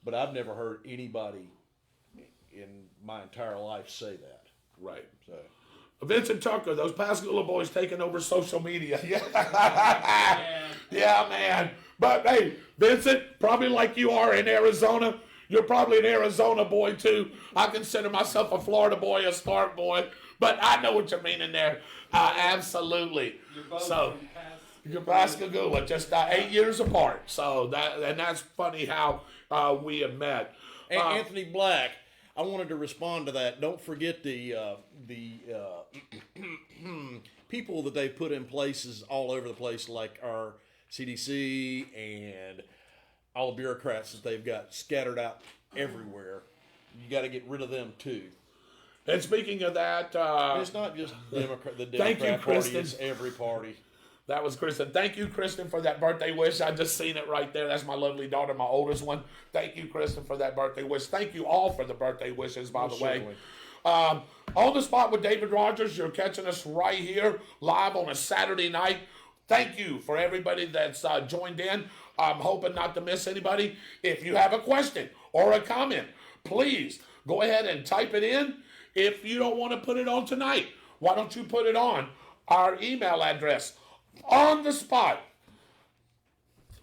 But I've never heard anybody in my entire life say that. Right. So Vincent Tucker, those Pascagoula boys taking over social media. Yeah. Yeah, man. But hey, Vincent, probably like you are in Arizona. You're probably an Arizona boy too. I consider myself a Florida boy, a Stark boy, but I know what you're meaning there. Absolutely. So you're Pascagoula, just 8 years apart. So that's funny how we have met. Anthony Black, I wanted to respond to that. Don't forget the people that they put in places all over the place, like our CDC and all the bureaucrats that they've got scattered out everywhere. You got to get rid of them too. And speaking of that, it's not just the Democrat thank you, Party; Kristen. it's every party. That was Kristen. Thank you, Kristen, for that birthday wish. I just seen it right there. That's my lovely daughter, my oldest one. Thank you, Kristen, for that birthday wish. Thank you all for the birthday wishes, by the way. On the Spot with David Rodgers, you're catching us right here live on a Saturday night. Thank you for everybody that's joined in. I'm hoping not to miss anybody. If you have a question or a comment, please go ahead and type it in. If you don't want to put it on tonight, why don't you put it on our email address, on the spot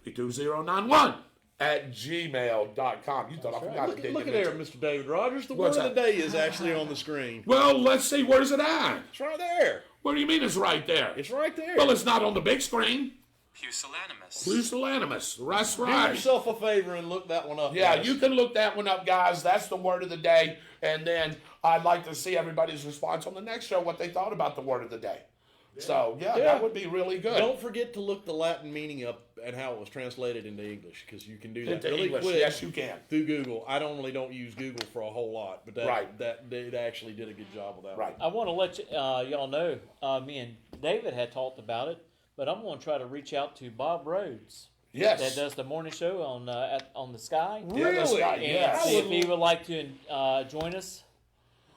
32091 @gmail.com. You thought I forgot to Look at there, Mr. David Rodgers. The word What's of the that? day is actually on the screen. Well, let's see. Where's it at? It's right there. What do you mean it's right there? It's right there. Well, it's not on the big screen. Pusillanimous. Pusillanimous. That's Do right. yourself a favor and look that one up. Yeah, guys. you can look that one up, guys. That's the word of the day. And then I'd like to see everybody's response on the next show, what they thought about the word of the day. So, yeah, that would be really good. Don't forget to look the Latin meaning up and how it was translated into English, because you can do that Into really English. quick. Yes, you can. Through Google. I don't use Google for a whole lot, but Right. that they actually did a good job with that. Right. I want to let y'all know, me and David had talked about it, but I'm going to try to reach out to Bob Rhodes. Yes. That does the morning show on the Sky. Yeah, that's right. And Yes. see if he would like to join us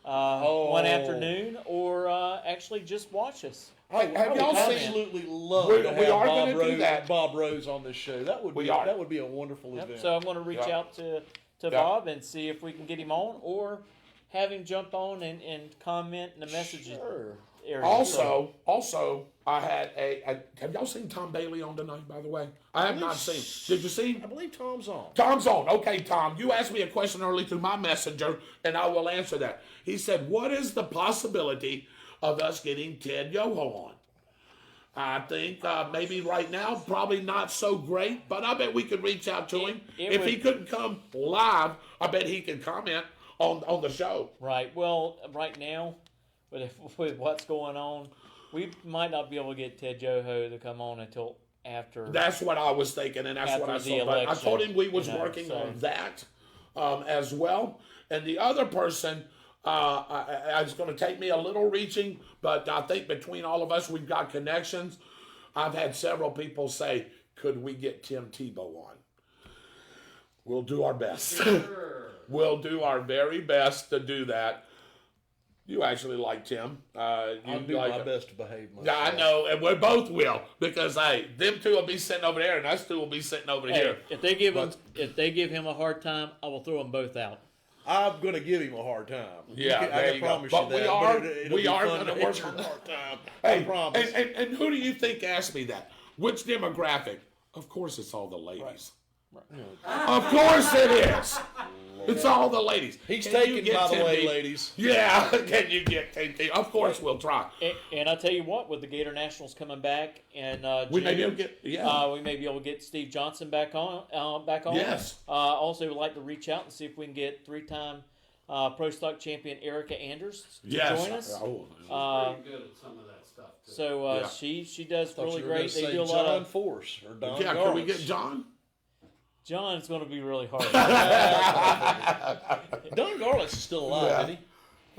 one afternoon, or actually just watch us. Hey, have I would y'all seen? absolutely love We to are have gonna do that. Bob Rose on this show. That would be a wonderful Yep. event. So I'm going to reach out to Bob and see if we can get him on, or have him jump on and comment in the messages area. Also, I had have y'all seen Tom Bailey on tonight, by the way? I have not seen. Did you see him? I believe Tom's on. Tom's on. Okay, Tom, you asked me a question early through my messenger, and I will answer that. He said, what is the possibility of us getting Ted Yoho on? I think maybe right now, probably not so great, but I bet we could reach out to him. If he couldn't come live, I bet he could comment on the show. Right. Well, right now, with what's going on, we might not be able to get Ted Yoho to come on until after. That's what I was thinking, and that's what I saw. But I told him we was working on that as well. And the other person, it's going to take me a little reaching, but I think between all of us, we've got connections. I've had several people say, could we get Tim Tebow on? We'll do our best. Sure. We'll do our very best to do that. You actually like Tim. I'll do my best to behave myself. Yeah, I know, and we both will, because hey, them two will be sitting over there, and us two will be sitting over here. If they give him a hard time, I will throw them both out. I'm going to give him a hard time. Yeah, I can promise you that. We are going to work on that. Hard time. Hey, I promise. And who do you think asked me that? Which demographic? Of course, it's all the ladies. Right. Of course it is. It's all the ladies. He's taken, by the way, ladies. Yeah, can you get Tim? Of course, we'll try. And I tell you what, with the Gator Nationals coming back, and we may be able to get we may be able to get Steve Johnson back on. Yes. Also, would like to reach out and see if we can get 3-time Pro Stock champion Erica Anders to join us. Pretty good at some of that stuff too. So she does really great. They do a lot John of Force or Don Yeah, Garlis. can we get John? John's going to be really hard. Don Garlis is still alive, isn't he?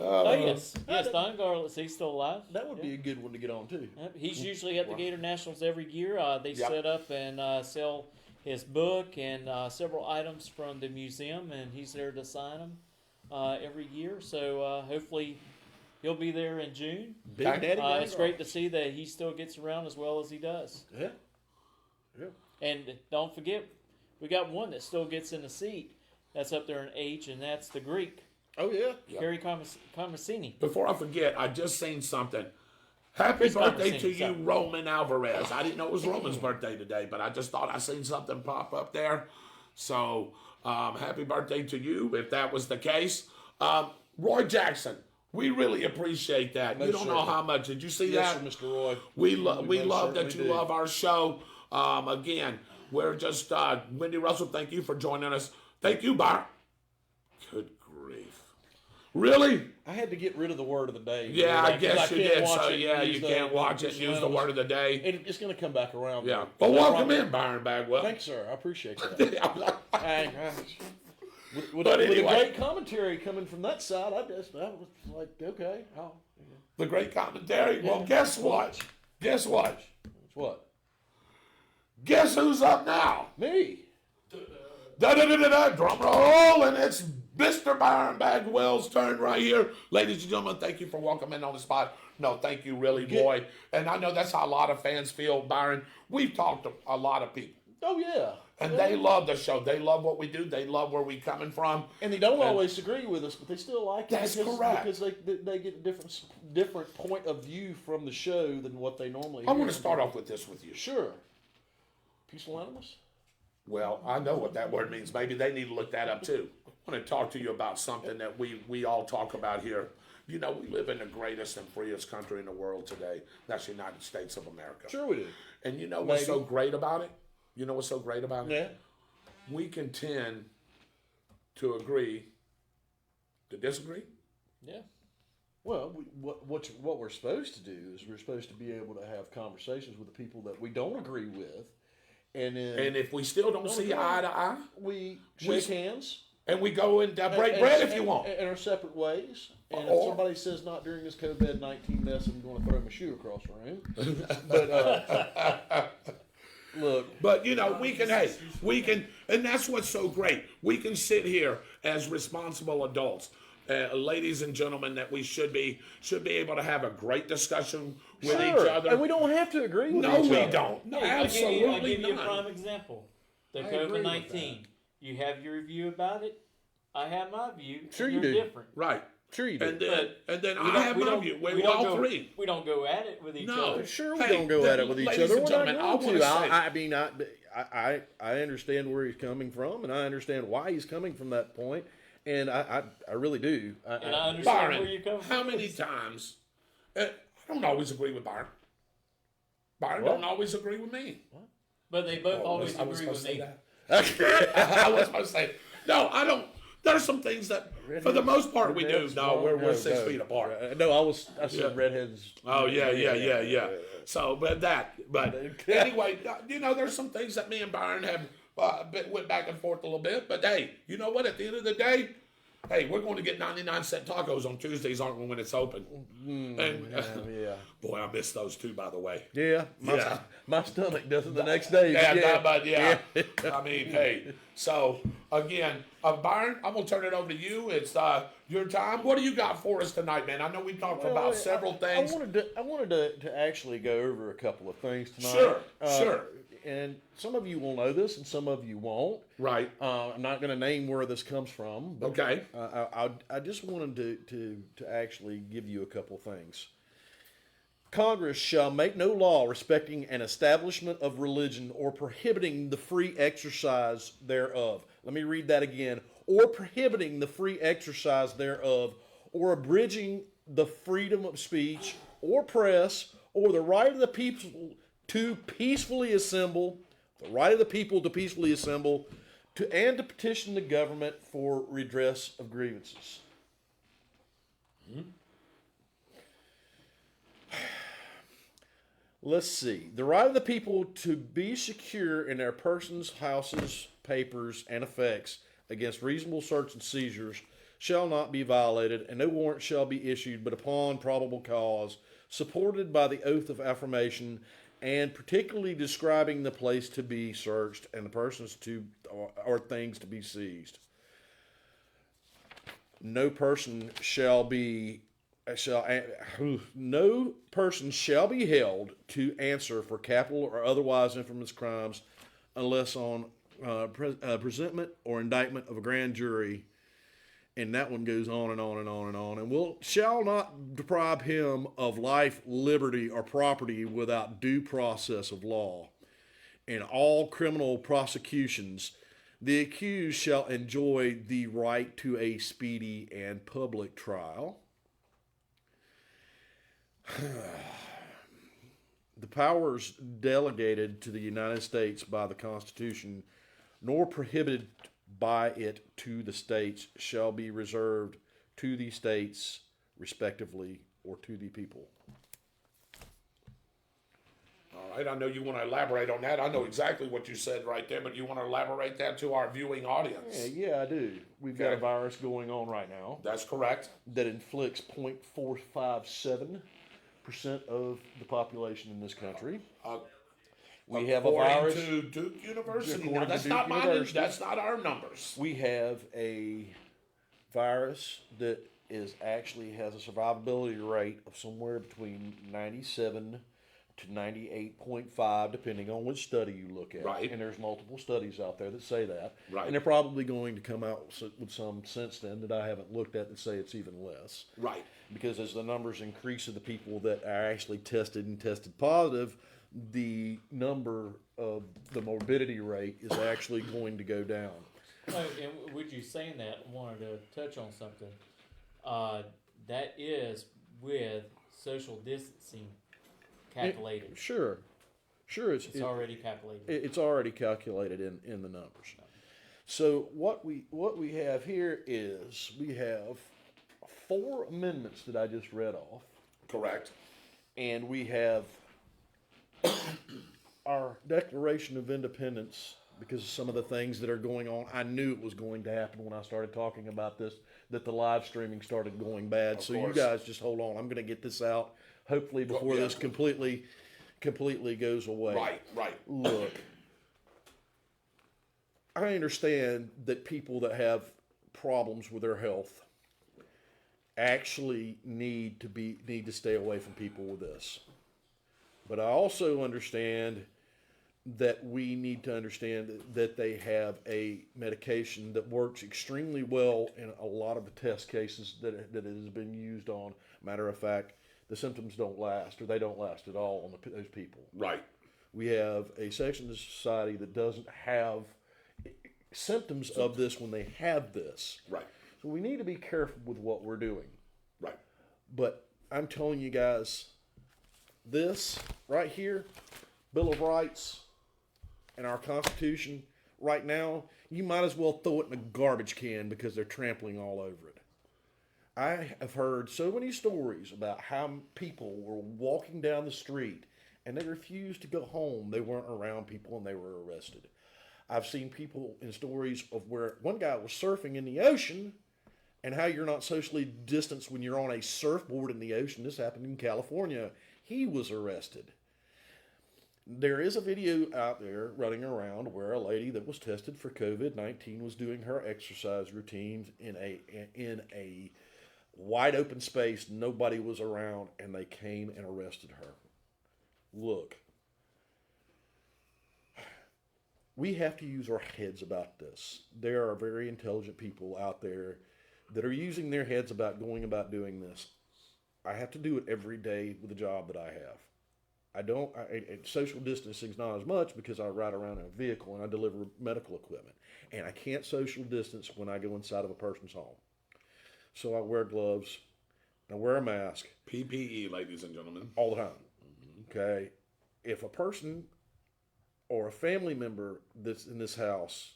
Oh yes, Don Garlis, he's still alive. That would be a good one to get on too. Yep. He's usually at the Gator Nationals every year. They set up and sell his book and several items from the museum, and he's there to sign them every year. So hopefully he'll be there in June. Big Daddy. It's great to see that he still gets around as well as he does. Yeah. And don't forget, we got one that still gets in the seat. That's up there in age, and that's the Greek. Oh, yeah. Kerry Carmasini. Before I forget, I just seen something. Happy birthday to you, Roman Alvarez. I didn't know it was Roman's birthday today, but I just thought I seen something pop up there. So, happy birthday to you, if that was the case. Roy Jackson, we really appreciate that. You don't know how much. Did you see that? Yes, sir, Mr. Roy. We love that you love our show. Again, we're just, Wendy Russell, thank you for joining us. Thank you, Byron. Good grief. Really? I had to get rid of the word of the day. Yeah, I guess you did. So, yeah, you can't watch it and use the word of the day. It's going to come back around. Yeah. Well, welcome in, Byron Bagwell. Thanks, sir. I appreciate that. With But anyway. a great commentary coming from that side, I was like, okay. The great commentary. Well, guess what? Guess what? What? Guess who's up now? Me. Da-da-da-da-da, drum roll, and it's Mr. Byron Bagwell's turn right here. Ladies and gentlemen, thank you for welcoming on the spot. No, thank you, really, boy. And I know that's how a lot of fans feel, Byron. We've talked to a lot of people. Oh, yeah. And they love the show. They love what we do. They love where we're coming from. And they don't always agree with us, but they still like it. That's correct. Because they get a different point of view from the show than what they normally I hear. want to start off with this with you. Sure. Pusillanimous? Well, I know what that word means. Maybe they need to look that up too. I want to talk to you about something that we all talk about here. You know, we live in the greatest and freest country in the world today. That's the United States of America. Sure we do. And you know what's so great about it? You know what's so great about it? Yeah. We can tend to agree to disagree. Yeah. Well, what we're supposed to do is we're supposed to be able to have conversations with the people that we don't agree with. And if we still don't see eye to eye, we shake hands. And we go and break bread if you want. In our separate ways. And if somebody says not during this COVID-19 mess, I'm going to throw my shoe across the room. But look. But you know, we can, and that's what's so great. We can sit here as responsible adults, ladies and gentlemen, that we should be able to have a great discussion with Sure. each other. And we don't have to agree with No, each we other. don't. No, Hey, absolutely I'll give you a not. prime example. The I agree with COVID-19. You have your review about it. I have my view. Sure and you you're do. different. Right. Sure you do. And then We I don't- have we my don't- view. we We don't all go- three. We don't go at it with each No. other. Sure, we Hey, don't go at it with each ladies other. and We're not gentlemen, I going wanna to. say- I mean, I understand where he's coming from, and I understand why he's coming from that point, and I really do. And I understand Byron, where you come from. how many times? I don't always agree with Byron. Byron What? don't always agree with me. But they both always I was agree supposed with to me. say that. I was supposed to say no. I don't. There's some things that, for the most part, we do. Redheads, No, we're no, 6 no. feet apart. No, I said Yeah. redheads. Oh yeah. So, but anyway, there's some things that me and Byron have went back and forth a little bit. But hey, you know what? At the end of the day, hey, we're going to get 99-cent tacos on Tuesdays, aren't we, when it's open? Yeah. Boy, I miss those too, by the way. Yeah. Yeah. My stomach does it the next day. Yeah. I mean, hey. So again, Byron, I'm gonna turn it over to you. It's your time. What do you got for us tonight, man? I know we talked about several things. I wanted to actually go over a couple of things tonight. Sure. And some of you will know this, and some of you won't. Right. I'm not going to name where this comes from. But, Okay. I just wanted to actually give you a couple of things. Congress shall make no law respecting an establishment of religion or prohibiting the free exercise thereof. Let me read that again. Or prohibiting the free exercise thereof, or abridging the freedom of speech or press, or the right of the people to peacefully assemble, and to petition the government for redress of grievances. Let's see. The right of the people to be secure in their persons, houses, papers, and effects against reasonable search and seizures shall not be violated, and no warrant shall be issued but upon probable cause, supported by the oath of affirmation, and particularly describing the place to be searched and the persons to or things to be seized. No person shall be held to answer for capital or otherwise infamous crimes unless on presentment or indictment of a grand jury. And that one goes on and on and on and on. And shall not deprive him of life, liberty, or property without due process of law. In all criminal prosecutions, the accused shall enjoy the right to a speedy and public trial. The powers delegated to the United States by the Constitution, nor prohibited by it to the states, shall be reserved to the states, respectively, or to the people. All right. I know you want to elaborate on that. I know exactly what you said right there, but you want to elaborate that to our viewing audience. Yeah, I do. We've got a Okay. virus going on right now That's correct. that inflicts 0.457% of the population in this country. We have a virus. According to Duke University. According Now, to that's Duke not mine. University. That's not our numbers. We have a virus that actually has a survivability rate of somewhere between 97 to 98.5, depending on which study you look at. Right. And there's multiple studies out there that say that. Right. And they're probably going to come out with some since then that I haven't looked at that say it's even less. Right. Because as the numbers increase of the people that are actually tested and tested positive, the number of the morbidity rate is actually going to go down. Oh, and with you saying that, I wanted to touch on something. That is with social distancing calculated. Sure, It's already calculated. It's already calculated in the numbers. So what we have here is we have 4 amendments that I just read off, Correct. and we have our Declaration of Independence. Because of some of the things that are going on, I knew it was going to happen when I started talking about this, that the live streaming started going bad. Of So course. you guys just hold on. I'm going to get this out, hopefully before yeah. this completely goes away. Right. Look, I understand that people that have problems with their health actually need to stay away from people with this. But I also understand that we need to understand that they have a medication that works extremely well in a lot of the test cases that it has been used on. Matter of fact, the symptoms don't last, or they don't last at all on those people. Right. We have a section of the society that doesn't have symptoms of this when they have this. Right. So we need to be careful with what we're doing. Right. But I'm telling you guys, this right here, Bill of Rights and our Constitution, right now, you might as well throw it in a garbage can because they're trampling all over it. I have heard so many stories about how people were walking down the street and they refused to go home. They weren't around people and they were arrested. I've seen people in stories of where one guy was surfing in the ocean and how you're not socially distanced when you're on a surfboard in the ocean. This happened in California. He was arrested. There is a video out there running around where a lady that was tested for COVID-19 was doing her exercise routines in a wide open space. Nobody was around, and they came and arrested her. Look, we have to use our heads about this. There are very intelligent people out there that are using their heads about going about doing this. I have to do it every day with the job that I have. Social distancing is not as much because I ride around in a vehicle and I deliver medical equipment. And I can't social distance when I go inside of a person's home. So I wear gloves, I wear a mask. PPE, ladies and gentlemen. All the time. Okay? If a person or a family member that's in this house,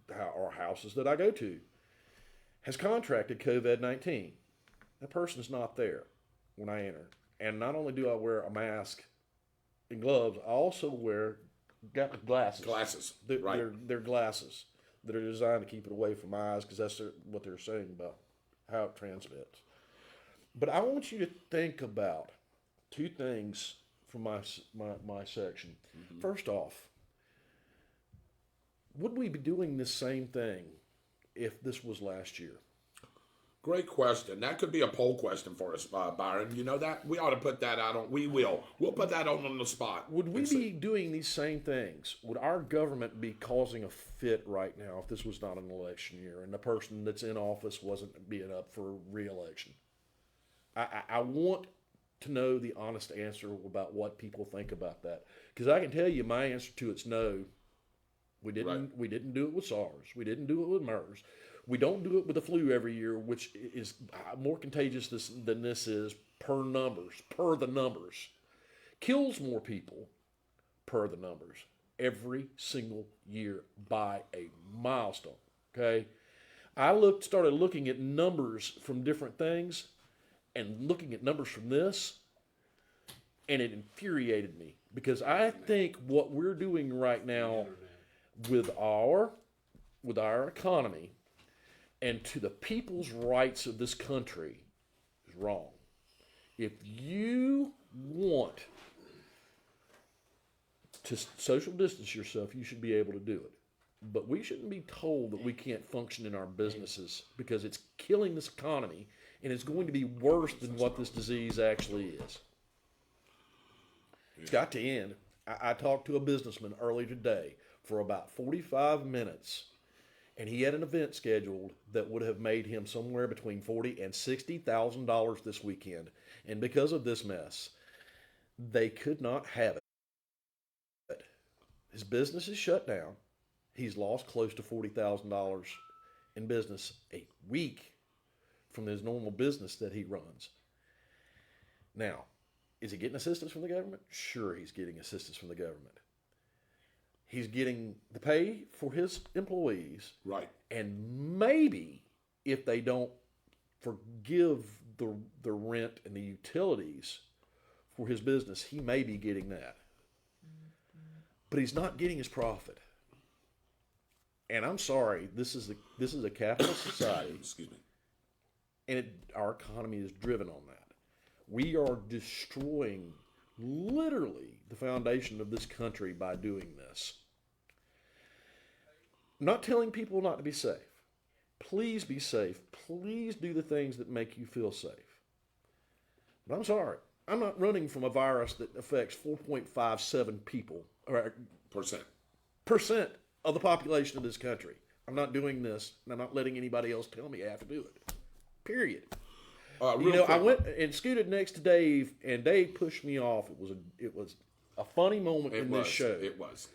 or houses that I go to, has contracted COVID-19, that person's not there when I enter. And not only do I wear a mask and gloves, I also wear glasses. Glasses, Right. They're glasses that are designed to keep it away from my eyes because that's what they're saying about how it transmits. But I want you to think about two things from my section. Mm-hmm. First off, would we be doing this same thing if this was last year? Great question. That could be a poll question for us, Byron. You know that? We ought to put that out on. We will. We'll put that on the spot. Would we be doing these same things? Would our government be causing a fit right now if this was not an election year and the person that's in office wasn't being up for re-election? I want to know the honest answer about what people think about that. Because I can tell you my answer to it's no. We didn't. Right. We didn't do it with SARS. We didn't do it with MERS. We don't do it with the flu every year, which is more contagious than this is per the numbers. Kills more people per the numbers every single year by a milestone, okay? I started looking at numbers from different things and looking at numbers from this, and it infuriated me because I think what we're doing right now with our economy and to the people's rights of this country is wrong. If you want to social distance yourself, you should be able to do it. But we shouldn't be told that we can't function in our businesses because it's killing this economy and it's going to be worse than what this disease actually is. It's got to end. I talked to a businessman earlier today for about 45 minutes. And he had an event scheduled that would have made him somewhere between $40,000 and $60,000 this weekend. And because of this mess, they could not have it. His business is shut down. He's lost close to $40,000 in business a week from his normal business that he runs. Now, is he getting assistance from the government? Sure, he's getting assistance from the government. He's getting the pay for his employees. Right. And maybe if they don't forgive the rent and the utilities for his business, he may be getting that. But he's not getting his profit. And I'm sorry, this is a capitalist society. Excuse me. And our economy is driven on that. We are destroying literally the foundation of this country by doing this. I'm not telling people not to be safe. Please be safe. Please do the things that make you feel safe. But I'm sorry. I'm not running from a virus that affects 4.57 people or percent of the population of this country. I'm not doing this, and I'm not letting anybody else tell me I have to do it. Period. I went and scooted next to Dave, and Dave pushed me off. It was a funny moment in this show. It was.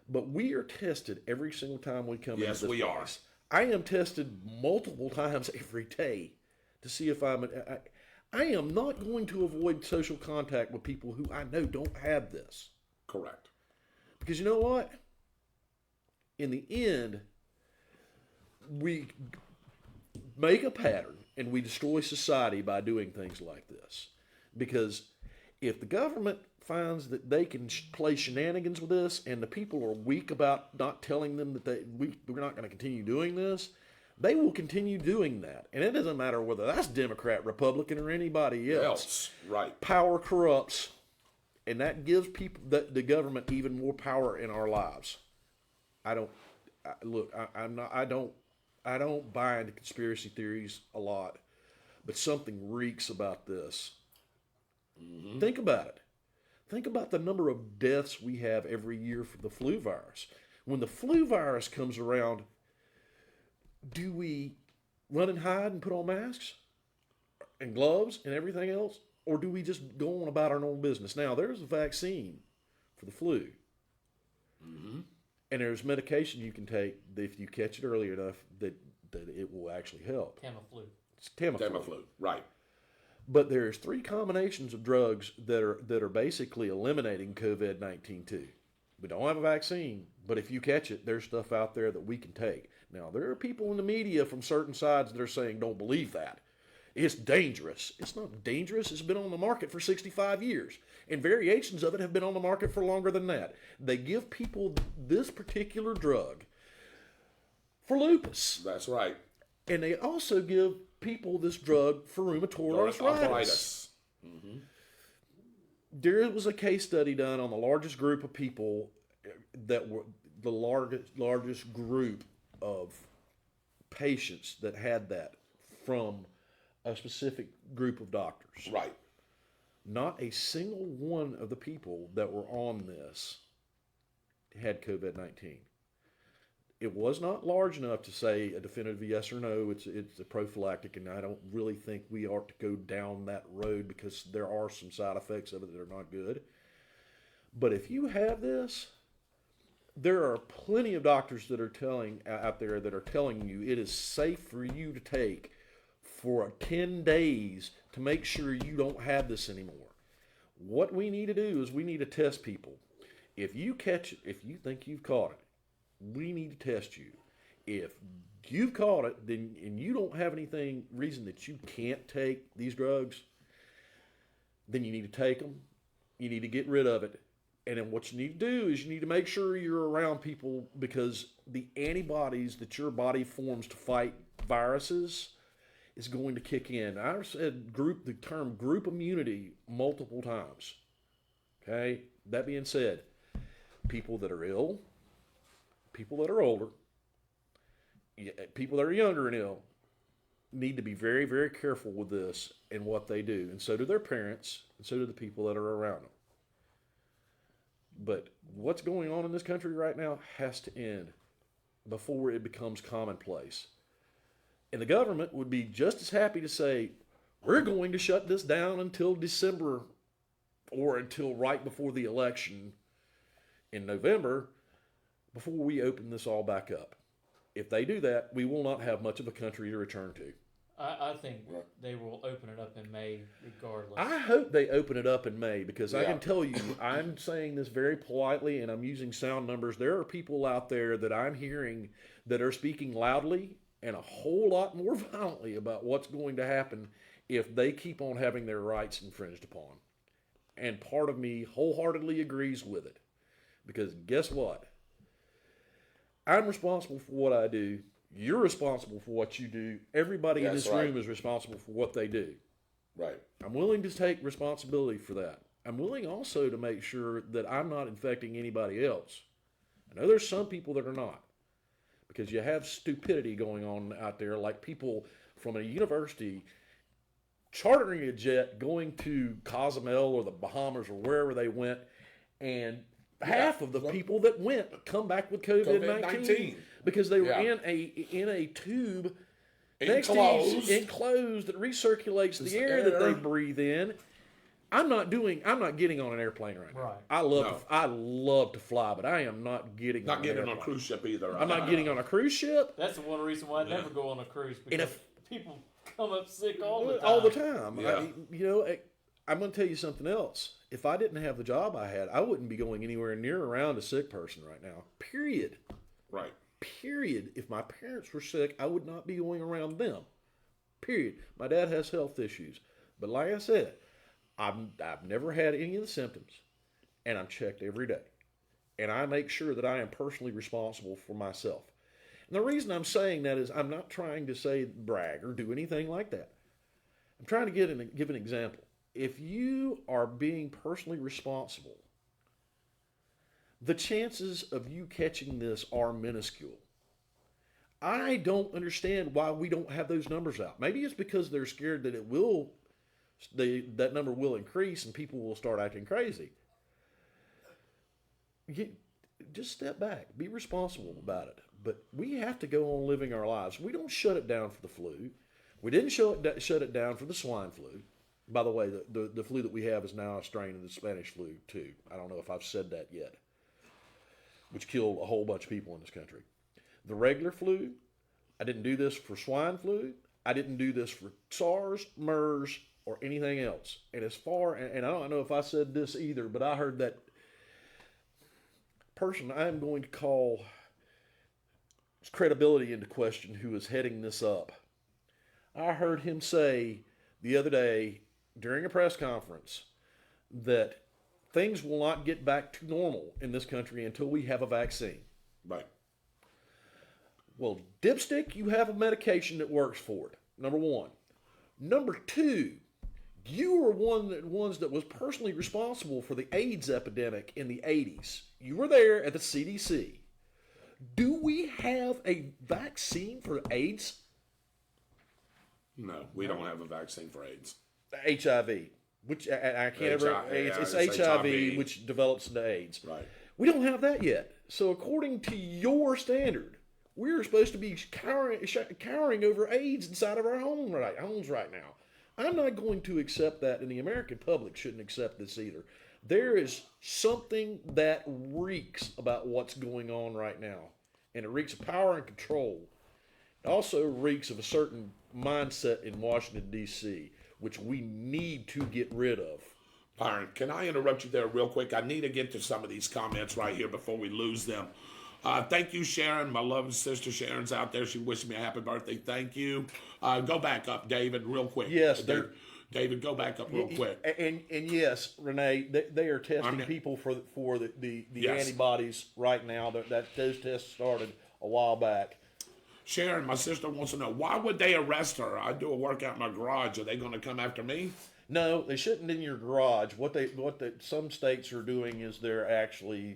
But we are tested every single time we come into this place. Yes, we are. I am tested multiple times every day to see if I am not going to avoid social contact with people who I know don't have this. Correct. Because you know what? In the end, we make a pattern and we destroy society by doing things like this. Because if the government finds that they can play shenanigans with this and the people are weak about not telling them that we're not going to continue doing this, they will continue doing that. And it doesn't matter whether that's Democrat, Republican, or anybody else. Right. Power corrupts, and that gives the government even more power in our lives. I don't buy into conspiracy theories a lot, but something reeks about this. Mm-hmm. Think about it. Think about the number of deaths we have every year for the flu virus. When the flu virus comes around, do we run and hide and put on masks and gloves and everything else? Or do we just go on about our own business? Now, there's a vaccine for the flu. Mm-hmm. And there's medication you can take that if you catch it early enough that it will actually help. Tamiflu. It's Tamiflu. Tamiflu, right. But there's 3 combinations of drugs that are basically eliminating COVID-19 too. We don't have a vaccine, but if you catch it, there's stuff out there that we can take. Now, there are people in the media from certain sides that are saying, don't believe that. It's dangerous. It's not dangerous. It's been on the market for 65 years. And variations of it have been on the market for longer than that. They give people this particular drug for lupus. That's right. And they also give people this drug for rheumatoid arthritis. Mm-hmm. There was a case study done on the largest group of people that were the largest group of patients that had that from a specific group of doctors. Right. Not a single one of the people that were on this had COVID-19. It was not large enough to say a definitive yes or no. It's a prophylactic, and I don't really think we ought to go down that road because there are some side effects of it that are not good. But if you have this, there are plenty of doctors that are telling you it is safe for you to take for 10 days to make sure you don't have this anymore. What we need to do is we need to test people. If you catch it, if you think you've caught it, we need to test you. If you've caught it, then and you don't have reason that you can't take these drugs, then you need to take them. You need to get rid of it. And then what you need to do is you need to make sure you're around people, because the antibodies that your body forms to fight viruses is going to kick in. I said the term group immunity multiple times. Okay? That being said, people that are ill, people that are older, people that are younger and ill need to be very, very careful with this and what they do. And so do their parents, and so do the people that are around them. But what's going on in this country right now has to end before it becomes commonplace. And the government would be just as happy to say, we're going to shut this down until December or until right before the election in November before we open this all back up. If they do that, we will not have much of a country to return to. I think they will open it up in May regardless. I hope they open it up in May, because I can tell you, I'm saying this very politely and I'm using sound numbers. There are people out there that I'm hearing that are speaking loudly and a whole lot more violently about what's going to happen if they keep on having their rights infringed upon. And part of me wholeheartedly agrees with it. Because guess what? I'm responsible for what I do. You're responsible for what you do. Everybody in this room is responsible for what they do. Right. I'm willing to take responsibility for that. I'm willing also to make sure that I'm not infecting anybody else. I know there's some people that are not, because you have stupidity going on out there, like people from a university chartering a jet, going to Cozumel or the Bahamas or wherever they went, and half of the people that went come back with COVID-19 because they were in a tube enclosed that recirculates the air that they breathe in. I'm not getting on an airplane right now. Right. I love to fly, but I am not getting on a cruise ship either. I'm not getting on a cruise ship. That's the one reason why I never go on a cruise, because people come up sick all the time. All the time. Yeah. I'm going to tell you something else. If I didn't have the job I had, I wouldn't be going anywhere near around a sick person right now. Period. Right. Period. If my parents were sick, I would not be going around them. Period. My dad has health issues. But like I said, I've never had any of the symptoms, and I'm checked every day. And I make sure that I am personally responsible for myself. And the reason I'm saying that is I'm not trying to say brag or do anything like that. I'm trying to give an example. If you are being personally responsible, the chances of you catching this are minuscule. I don't understand why we don't have those numbers out. Maybe it's because they're scared that that number will increase and people will start acting crazy. Just step back. Be responsible about it. But we have to go on living our lives. We don't shut it down for the flu. We didn't shut it down for the swine flu. By the way, the flu that we have is now a strain of the Spanish flu, too. I don't know if I've said that yet, which killed a whole bunch of people in this country. The regular flu, I didn't do this for swine flu. I didn't do this for SARS, MERS, or anything else. And and I don't know if I said this either, but I heard that person I am going to call his credibility into question, who is heading this up. I heard him say the other day during a press conference that things will not get back to normal in this country until we have a vaccine. Right. Well, dipstick, you have a medication that works for it, number one. Number two, you were ones that was personally responsible for the AIDS epidemic in the 80s. You were there at the CDC. Do we have a vaccine for AIDS? No, we don't have a vaccine for AIDS. HIV, which I can't ever. It's HIV, which develops into AIDS. Right. We don't have that yet. So according to your standard, we're supposed to be cowering over AIDS inside of our homes right now. I'm not going to accept that, and the American public shouldn't accept this either. There is something that reeks about what's going on right now, and it reeks of power and control. It also reeks of a certain mindset in Washington, D.C., which we need to get rid of. Byron, can I interrupt you there real quick? I need to get to some of these comments right here before we lose them. Thank you, Sharon. My loving sister Sharon's out there. She wished me a happy birthday. Thank you. Go back up, David, real quick. Yes, David, go back up real quick. And yes, Renee, they are testing people for the antibodies right now. Those tests started a while back. Sharon, my sister, wants to know, why would they arrest her? I do a workout in my garage. Are they going to come after me? No, they shouldn't in your garage. What some states are doing is they're actually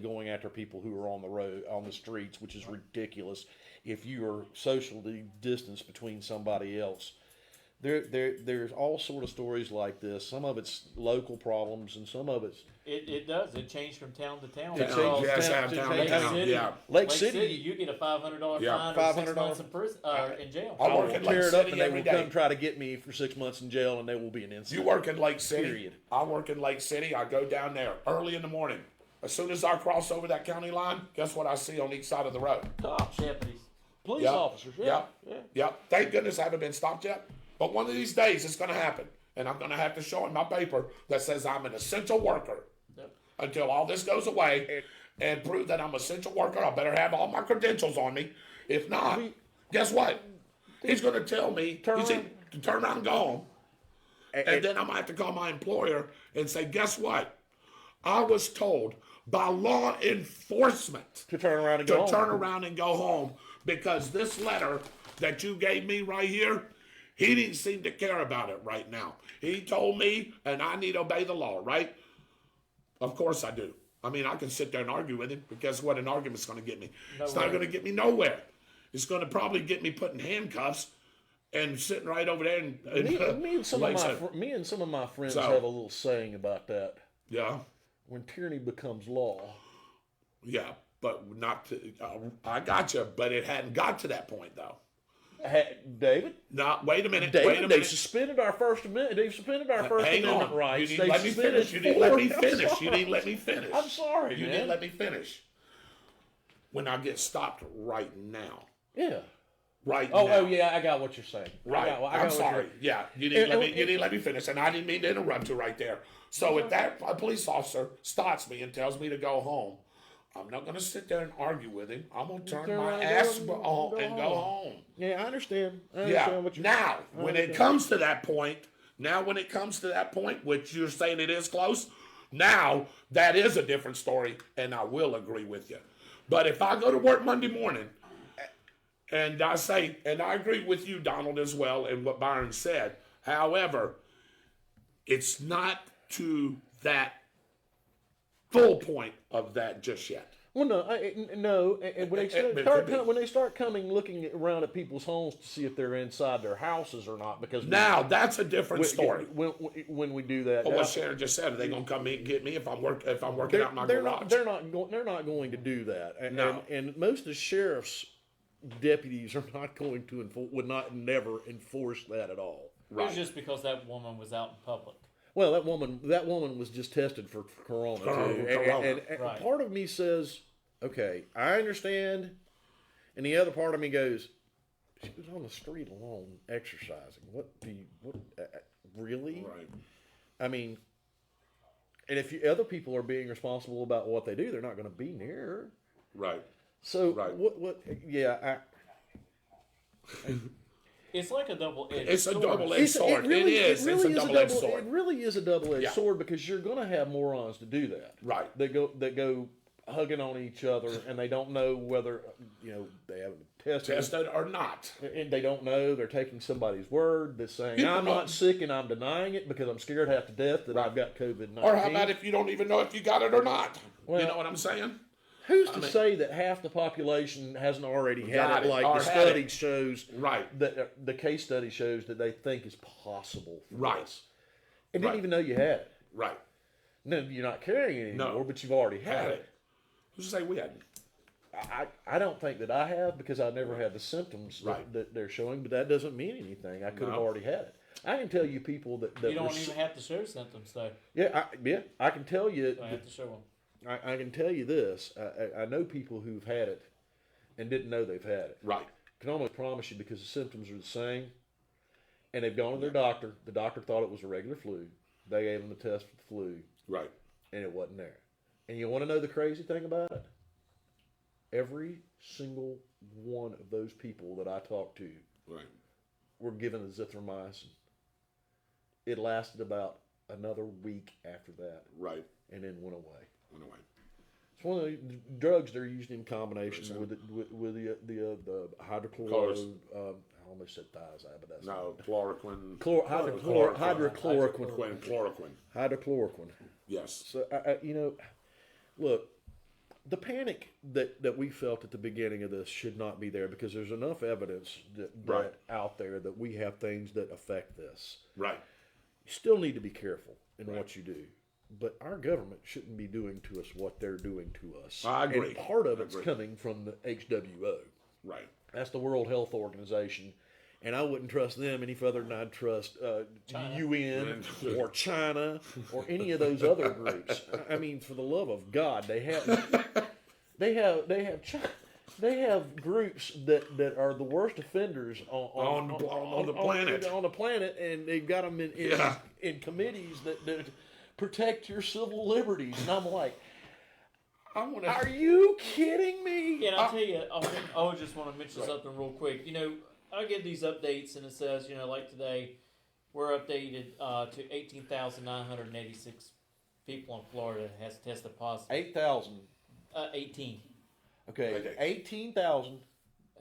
going after people who are on the road, on the streets, which is ridiculous. If you are socially distanced between somebody else, there's all sort of stories like this. Some of it's local problems, and some of it's it does. It changed from town to town. It changes town to town. Yeah. Lake City, you get a $500 fine or 6 months in prison in jail. I work in Lake City and they every will day. come try to get me for 6 months in jail, and they will be an incident. You work in Lake City. Period. I work in Lake City. I go down there early in the morning. As soon as I cross over that county line, guess what I see on each side of the road? Cops, deputies, Police officers. Yep. Thank goodness I haven't been stopped yet. But one of these days it's going to happen. And I'm going to have to show in my paper that says I'm an essential worker. Yep. Until all this goes away and prove that I'm an essential worker, I better have all my credentials on me. If not, guess what? He's going to tell me to turn around and go home. And then I'm going to have to call my employer and say, guess what? I was told by law enforcement to turn around and go home because this letter that you gave me right here, he didn't seem to care about it right now. He told me, and I need to obey the law, right? Of course I do. I mean, I can sit there and argue with him, but guess what an argument's going to get me? It's not going to get me nowhere. It's going to probably get me put in handcuffs and sitting right over there. And Me and some of my friends So- have a little saying about that. yeah, When tyranny becomes law. yeah, but not to. I got you, but it hadn't got to that point though. David? No, wait a minute. David, wait a they minute. suspended our First Amendment. They've suspended our First Hang Amendment on. rights. You didn't let me finish. You didn't let me finish. You didn't let me finish. I'm sorry, You man. didn't let me finish. When I get stopped right now. Yeah. Right Oh, now. oh yeah, I got what you're saying. Right. I got I'm what sorry. you're- Yeah. You didn't let me. and- You didn't let me finish, and I didn't mean to interrupt you right there. So if that a police officer stops me and tells me to go home, I'm not going to sit there and argue with him. I'm going to turn Turn my around, ass go and go home. home. Yeah, I understand. I Yeah. understand what you're Now, I when it understand. comes to that point, which you're saying it is close, now that is a different story, and I will agree with you. But if I go to work Monday morning, and I say, and I agree with you, Donald, as well, and what Byron said. However, it's not to that full point of that just yet. Well, no, no. And when It they start coming looking around at people's homes to see if they're inside their houses or not, because Now that's a different story. when we do that. But now, what Sharon just said, are they going to come in and get me if I'm working out my they're garage? not. They're not going to do that. And, No. and most of the sheriff's deputies are not going to never enforce that at all. It was just because that woman was out in public. Well, that woman was just tested for corona too, Corona. and Right. part of me says, okay, I understand, and the other part of me goes, she was on the street alone exercising. Really? Right. I mean, and if other people are being responsible about what they do, they're not going to be near her. Right. So Right. what? Yeah, It's like a double-edged It's a sword. double-edged sword. It is. It's a double-edged sword. It really is a double-edged Yeah. sword because you're going to have morons to do that. Right. That go hugging on each other and they don't know whether they haven't tested. Tested or not. And they don't know. They're taking somebody's word. They're saying, People I'm don't- not sick and I'm denying it because I'm scared half to death that I've got COVID-19. Or how about if you don't even know if you got it or not? Well, you know what I'm saying? Who's to say that half the population hasn't already Got had it it, like or the had study it. shows, Right. that the case study shows that they think is possible for Right. this. And Right. didn't even know you had it. Right. No, you're not carrying it anymore, No. but you've already had Had it. it. Who's to say we hadn't? I don't think that I have because I never had the symptoms Right. that they're showing, but that doesn't mean anything. I could have No. already had it. I can tell you people that You don't even have to show symptoms, though. I can tell you. You don't have to show them. I can tell you this. I know people who've had it and didn't know they've had it. Right. Can almost promise you because the symptoms are the same, and they've gone to their doctor. The doctor thought it was a regular flu. They gave them the test for the flu, Right. and it wasn't there. And you want to know the crazy thing about it? Every single one of those people that I talked to Right. were given azithromycin. It lasted about another week after that, Right. and then went away. Anyway. It's one of the drugs they're used in combination with the hydrochloro. I almost said thiazide, but that's No, chloroquine. hydrochloroquine. Chloroquine. Hydrochloroquine. Yes. So look, the panic that we felt at the beginning of this should not be there because there's enough evidence that Right. out there that we have things that affect this. Right. You still need to be careful in what you do. But our government shouldn't be doing to us what they're doing to us. I agree. And part of I it's agree. coming from the HWO. Right. That's the World Health Organization. And I wouldn't trust them any further than I'd trust UN or China or any of those other groups. I mean, for the love of God, they have groups that are the worst offenders on the planet. On the planet, and they've got them in committees that protect your civil liberties. And I'm like, are you kidding me? And I'll tell you, I just want to mention something real quick. I get these updates, and it says, like today, we're updated to 18,986 people in Florida has tested positive. 8,000. 18 Okay, 18,000.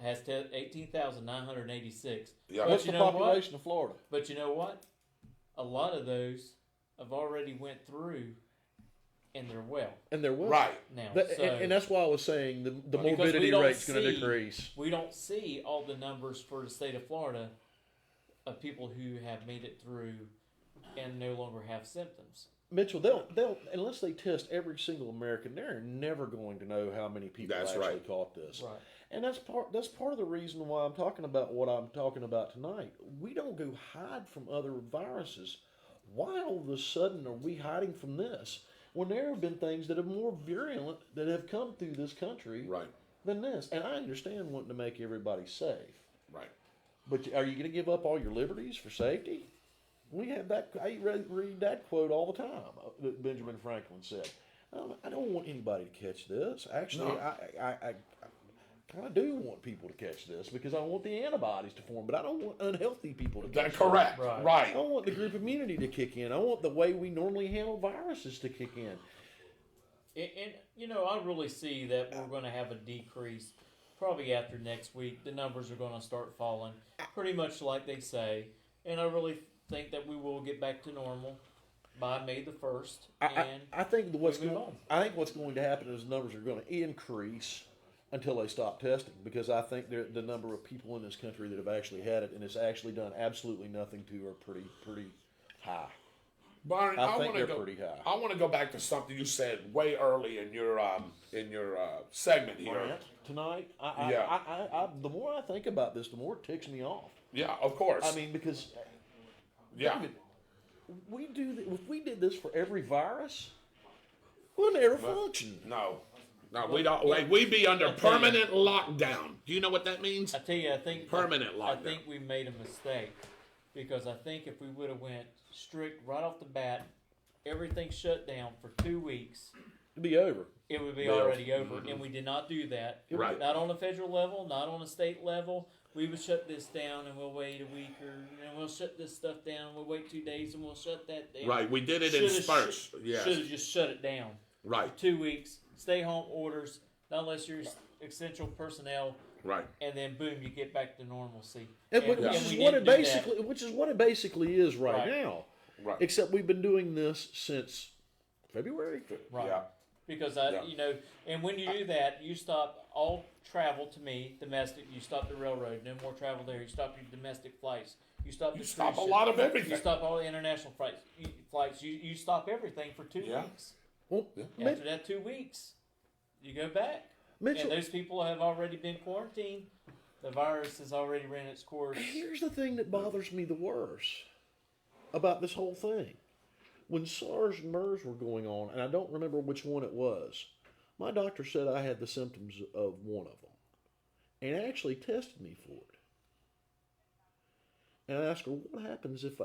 has 18,986. Yeah. What's you the know population of Florida? But you know what? A lot of those have already went through, and they're well And there will. Right. now. And that's why I was saying the Because morbidity we don't rate's going to see- decrease. We don't see all the numbers for the state of Florida of people who have made it through and no longer have symptoms. Mitchell, they'll unless they test every single American, they're never going to know how many people That's actually right. caught this. Right. And that's part of the reason why I'm talking about what I'm talking about tonight. We don't go hide from other viruses. Why all of a sudden are we hiding from this when there have been things that are more virulent that have come through this country Right. than this? And I understand wanting to make everybody safe, Right. but are you going to give up all your liberties for safety? We have that. I read that quote all the time that Benjamin Franklin said. I don't want anybody to catch this. Actually, No. I kind of do want people to catch this because I want the antibodies to form, but I don't want unhealthy people to catch That's correct. Right. Right. I don't want the group immunity to kick in. I want the way we normally handle viruses to kick in. And you know, I really see that we're going to have a decrease probably after next week. The numbers are going to start falling pretty much like they say. And I really think that we will get back to normal by May the 1st. I think what's we move going. on. I think what's going to happen is numbers are going to increase until they stop testing, because I think the number of people in this country that have actually had it and it's actually done absolutely nothing to are pretty high. Byron, I think want they're to go. pretty high. I want to go back to something you said way early in your segment here. Rant tonight. Yeah. The more I think about this, the more it ticks me off. Yeah, of course. I mean, because yeah. David, if we did this for every virus, we'll never function. No, we don't. We'd be under permanent lockdown. Do you know what that means? I tell you, I think Permanent lockdown. I think we made a mistake because I think if we would have went strict right off the bat, everything shut down for 2 weeks, It'd be over. it would be Yeah. already over. And we did not do that. Right. Not on a federal level, not on a state level. We would shut this down and we'll wait a week, and we'll shut this stuff down. We'll wait 2 days and we'll shut that down. Right. We did it in spurts. Yes. Should have just shut it down. Right. 2 weeks, stay home orders, not unless you're essential personnel, Right. and then boom, you get back to normalcy. Which we is didn't what do it that. basically is right Right. now. Right. Except we've been doing this since February. Right. Yeah. Because Yeah. and when you do that, you stop all travel to me, domestic. You stop the railroad, no more travel there. You stop your domestic flights. You stop. You the stop a cruise lot ship. of everything. You stop all the international flights. You stop everything for 2 Yeah. weeks. Well, After that 2 weeks, you go back. Mitchell, And those people have already been quarantined. The virus has already ran its course. here's the thing that bothers me the worst about this whole thing. When SARS and MERS were going on, and I don't remember which one it was, my doctor said I had the symptoms of one of them, and actually tested me for it. And I asked her, "What happens if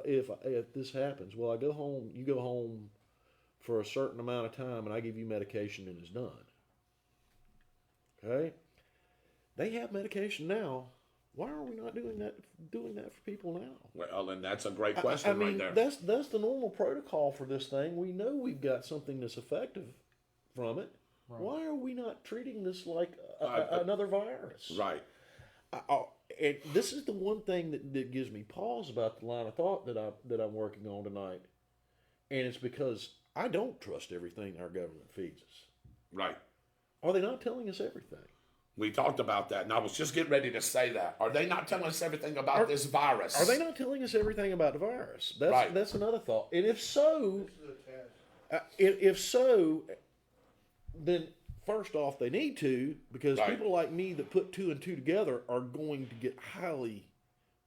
this happens?" Well, I go home. You go home for a certain amount of time, and I give you medication, and it's done. Okay? They have medication now. Why are we not doing that for people now? Well, and that's a great question I mean, right there. that's the normal protocol for this thing. We know we've got something that's effective from it. Right. Why are we not treating this like another virus? Right. And this is the one thing that gives me pause about the line of thought that I'm working on tonight, and it's because I don't trust everything our government feeds us. Right. Are they not telling us everything? We talked about that, and I was just getting ready to say that. Are they not telling us everything about this virus? Are they not telling us everything about the virus? Right. That's another thought. And if so, then first off, they need to, because Right. people like me that put two and two together are going to get highly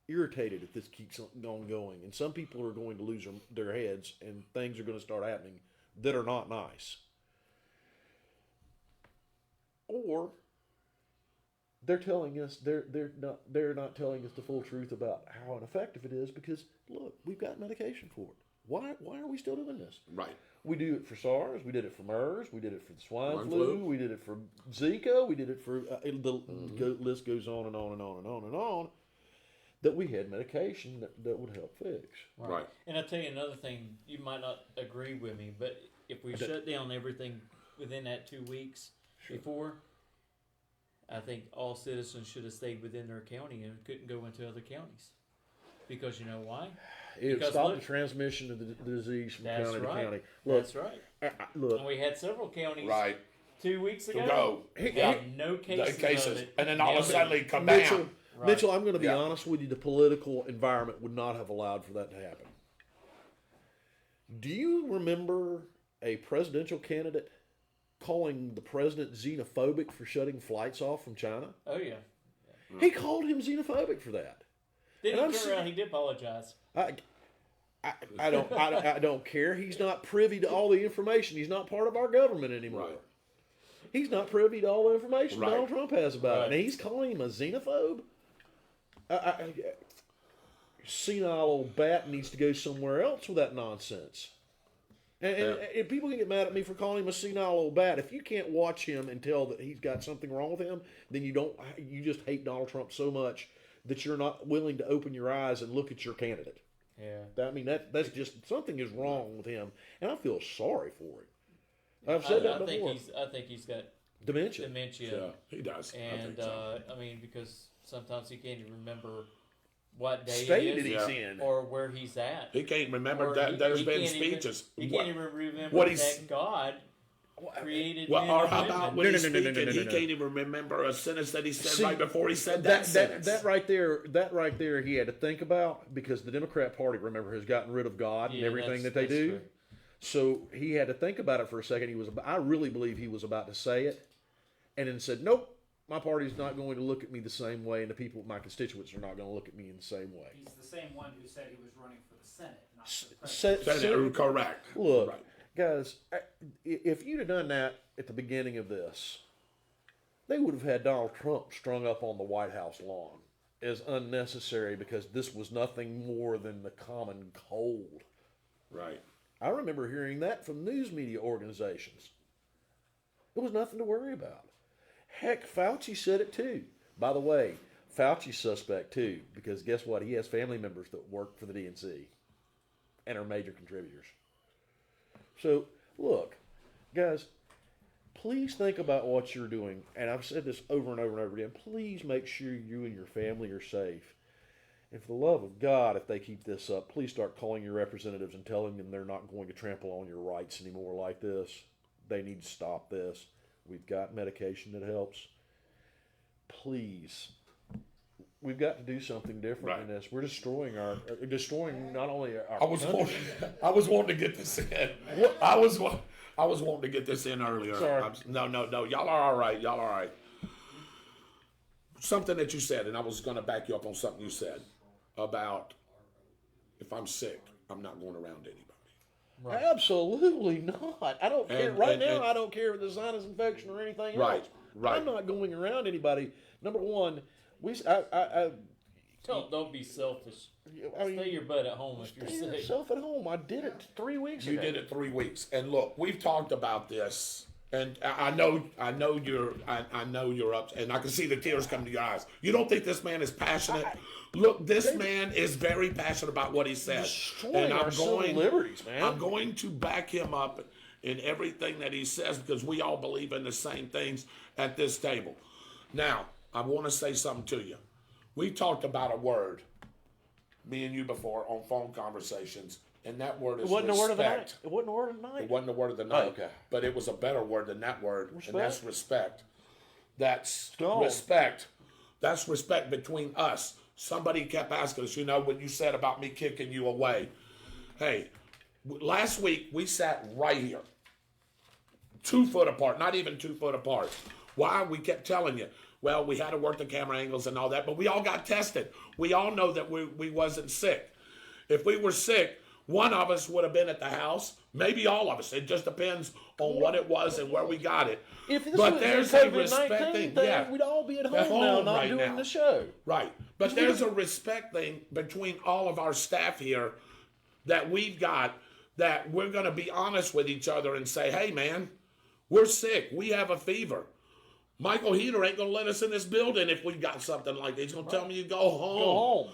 irritated if this keeps on going. And some people are going to lose their heads, and things are going to start happening that are not nice. Or they're telling us they're not telling us the full truth about how ineffective it is, because look, we've got medication for it. Why are we still doing this? Right. We do it for SARS, we did it for MERS, we did it for the swine Swine flu, flu. we did it for Zika, we did it for the list goes on and on and on and on and on. That we had medication that would help fix. Right. And I'll tell you another thing, you might not agree with me, but if we shut down everything within that 2 weeks before, I think all citizens should have stayed within their county and couldn't go into other counties. Because you know why? It would Because stop look- the transmission of the disease from That's county right. to county. Look, That's right. look, And we had several counties Right. 2 weeks ago go. that had no cases, of it. And then all of a Nobody. sudden, kabam. Mitchell, Right. Mitchell, I'm going to be Yeah. honest with you. The political environment would not have allowed for that to happen. Do you remember a presidential candidate calling the president xenophobic for shutting flights off from China? Oh yeah. He called him xenophobic for that. Did And he I'm turn around? He did apologize. I don't care. He's not privy to all the information. He's not part of our government anymore. Right. He's not privy to all the information Right. Donald Trump has about it. Right. And he's calling him a xenophobe? Senile old bat needs to go somewhere else with that nonsense. And people can get mad at me for calling him a senile old bat. If you can't watch him and tell that he's got something wrong with him, then you just hate Donald Trump so much that you're not willing to open your eyes and look at your candidate. Yeah. I mean, that's just something is wrong with him, and I feel sorry for him. I've said that before. I think he's got Dementia. dementia. He does. I And think so. I mean, because sometimes he can't even remember what day State it that is he's in. or where he's at. He can't remember Or that there's he been can't even- speeches. He What- can't even remember what that he's- God created Well, men or and how women. about when he's No. speaking, he can't even remember a sentence that he said See, right before he said that sentence. That right there, he had to think about because the Democrat Party, remember, has gotten rid of God and Yeah, everything that that's they do. true. So he had to think about it for a second. I really believe he was about to say it, and then said, "Nope, my party's not going to look at me the same way, and the people, my constituents, are not going to look at me in the same way." He's the same one who said he was running for the Senate, not for the president. Senator, correct. Look, Right. guys, if you'd have done that at the beginning of this, they would have had Donald Trump strung up on the White House lawn as unnecessary because this was nothing more than the common cold. Right. I remember hearing that from news media organizations. It was nothing to worry about. Heck, Fauci said it too. By the way, Fauci's suspect too, because guess what? He has family members that work for the DNC and are major contributors. So, look, guys, please think about what you're doing. And I've said this over and over and over again. Please make sure you and your family are safe. And for the love of God, if they keep this up, please start calling your representatives and telling them they're not going to trample on your rights anymore like this. They need to stop this. We've got medication that helps. Please. We've got to do something different than this. We're destroying not only our I was wanting to get this in. I was wanting to get this in earlier. Sorry. No. Y'all are all right. Y'all are all right. Something that you said, and I was going to back you up on something you said about if I'm sick, I'm not going around anybody. Absolutely not. I don't care. Right now, and- I don't care if it's a sinus infection or anything Right, else. right. I'm not going around anybody. Number one, Don't be selfish. I mean, Stay your butt at home if you're stay sick. yourself at home. I did it 3 weeks ago. You did it 3 weeks, and look, we've talked about this, and I know you're up, and I can see the tears coming to your eyes. You don't think this man is passionate? Look, this man is very passionate about what he says, Destroying our civil liberties, man. I'm going to back him up in everything that he says because we all believe in the same things at this table. Now, I want to say something to you. We talked about a word, me and you before, on phone conversations, and that word is It wasn't the word of the night. respect. It wasn't the word of the night. It wasn't the word of the night, okay. but it was a better word than that word, and that's respect. That's Gone. respect. That's respect between us. Somebody kept asking us, what you said about me kicking you away. Hey, last week we sat right here, 2 foot apart, not even 2 foot apart. Why? We kept telling you, well, we had to work the camera angles and all that, but we all got tested. We all know that we wasn't sick. If we were sick, one of us would have been at the house, maybe all of us. It just depends on what it was and where we got it. If this But was there's a a respect COVID-19 thing. thing, Yeah. we'd all be at At home now, home not right doing now. the show. Right. But there's a respect thing between all of our staff here that we've got, that we're going to be honest with each other and say, hey, man, we're sick. We have a fever. Michael Heater ain't going to let us in this building if we've got something like that. He's going to tell me you go home. Go home.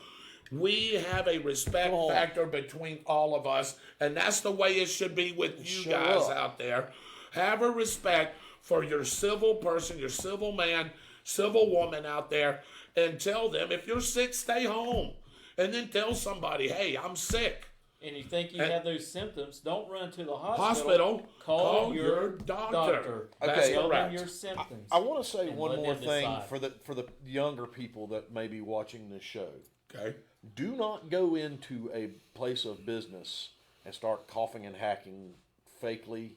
We have a respect factor between all of us, and that's the way it should be with you Show guys up. out there. Have a respect for your civil person, your civil man, civil woman out there, and tell them if you're sick, stay home. And then tell somebody, hey, I'm sick. and you think you have those symptoms, don't run to the Hospital. Call your doctor. That's Okay. Tell them correct. your symptoms. I want to say And one let more them thing decide. for the younger people that may be watching this show. Okay. Do not go into a place of business and start coughing and hacking fakely,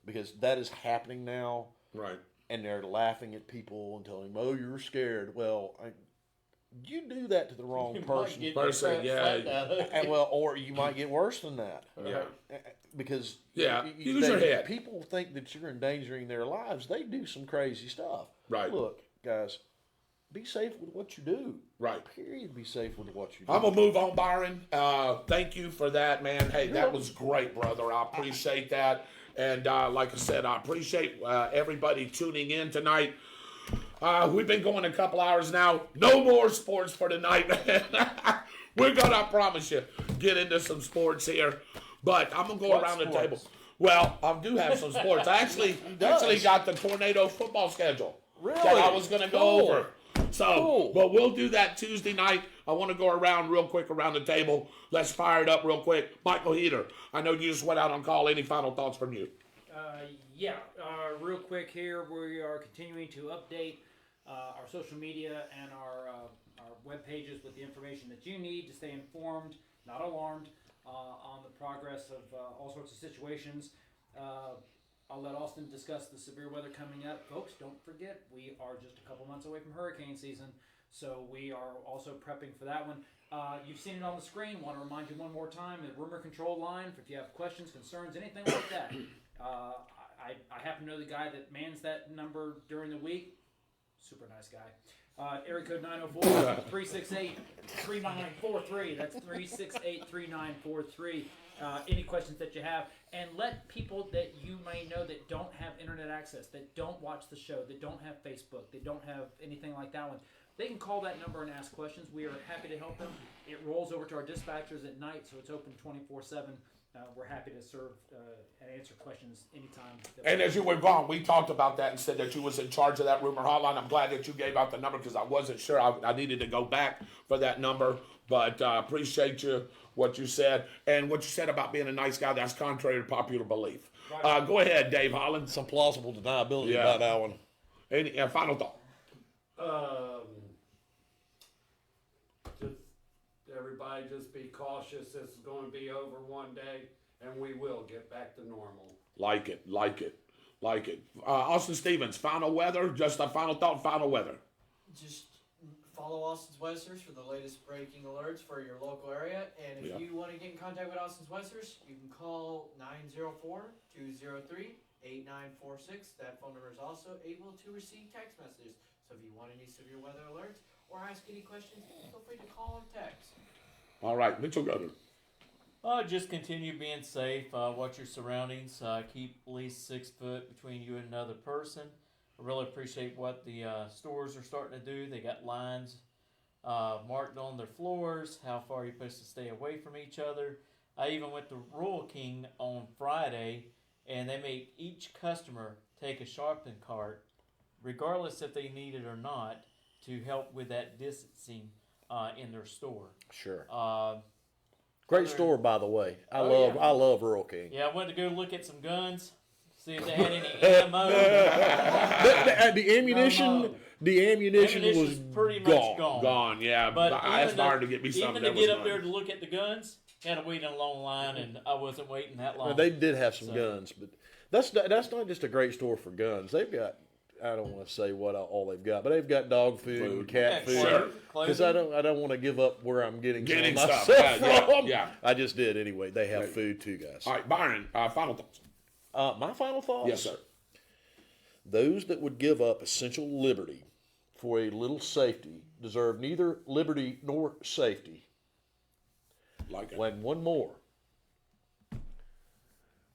because that is happening now. Right. And they're laughing at people and telling them, "Oh, you're scared." Well, you do that to the wrong You might person. get Person, your crap yeah. slapped out of you. And or you might get worse than that. Yeah. Because Yeah, use your head. people think that you're endangering their lives. They do some crazy stuff. Right. Look, guys, be safe with what you do. Right. Period. Be safe with what you do. I'm going to move on, Byron. Thank you for that, man. Hey, that was great, brother. I appreciate that. And like I said, I appreciate everybody tuning in tonight. We've been going a couple hours now. No more sports for tonight. We're going to, I promise you, get into some sports here. But I'm going to go around the table. Well, I do have some sports. I actually got the Tornado football schedule that I was going to go over. So, but we'll do that Tuesday night. I want to go around real quick around the table. Let's fire it up real quick. Michael Heater, I know you just went out on call. Any final thoughts from you? Real quick here, we are continuing to update our social media and our web pages with the information that you need to stay informed, not alarmed, on the progress of all sorts of situations. I'll let Austin discuss the severe weather coming up. Folks, don't forget, we are just a couple months away from hurricane season, so we are also prepping for that one. You've seen it on the screen. Want to remind you one more time, the rumor control line, if you have questions, concerns, anything like that. I happen to know the guy that mans that number during the week. Super nice guy. Area code 904-368-3943. That's 368-3943. Any questions that you have, and let people that you may know that don't have internet access, that don't watch the show, that don't have Facebook, that don't have anything like that one, they can call that number and ask questions. We are happy to help them. It rolls over to our dispatchers at night, so it's open 24/7. We're happy to serve and answer questions anytime. And as you were gone, we talked about that and said that you was in charge of that rumor hotline. I'm glad that you gave out the number because I wasn't sure. I needed to go back for that number, but appreciate you, what you said. And what you said about being a nice guy, that's contrary to popular belief. Right. Go ahead, Dave Holland. Some plausible deniability about that one. Any final thought? Everybody just be cautious. This is going to be over one day, and we will get back to normal. Like it. Austin Stevens, final weather, just a final thought, final weather. Just follow Austin's Westers for the latest breaking alerts for your local area. And if you want to get in contact with Austin's Westers, you can call 904-203-8946. That phone number is also able to receive text messages. So if you want any severe weather alerts or ask any questions, feel free to call or text. All right, Mitchell Gutter. Just continue being safe. Watch your surroundings. Keep at least 6 foot between you and another person. I really appreciate what the stores are starting to do. They got lines marked on their floors, how far you're supposed to stay away from each other. I even went to Royal King on Friday, and they make each customer take a shopping cart, regardless if they need it or not, to help with that distancing in their store. Sure. Great store, by the way. I love Rural King. Yeah, I went to go look at some guns, see if they had any ammo. The ammunition was pretty much gone. Gone, yeah. But I asked Byron to get me something. Even to get up there to look at the guns, had to wait in a long line, and I wasn't waiting that long. Well, they did have some guns, but that's not just a great store for guns. They've got, I don't want to say what all they've got, but they've got dog food and cat food. Because I don't want to give up where I'm getting stuff from. Yeah. I just did anyway. They have food too, guys. All right, Byron, final thoughts. My final thoughts? Yes, sir. Those that would give up essential liberty for a little safety deserve neither liberty nor safety. Like it. And one more.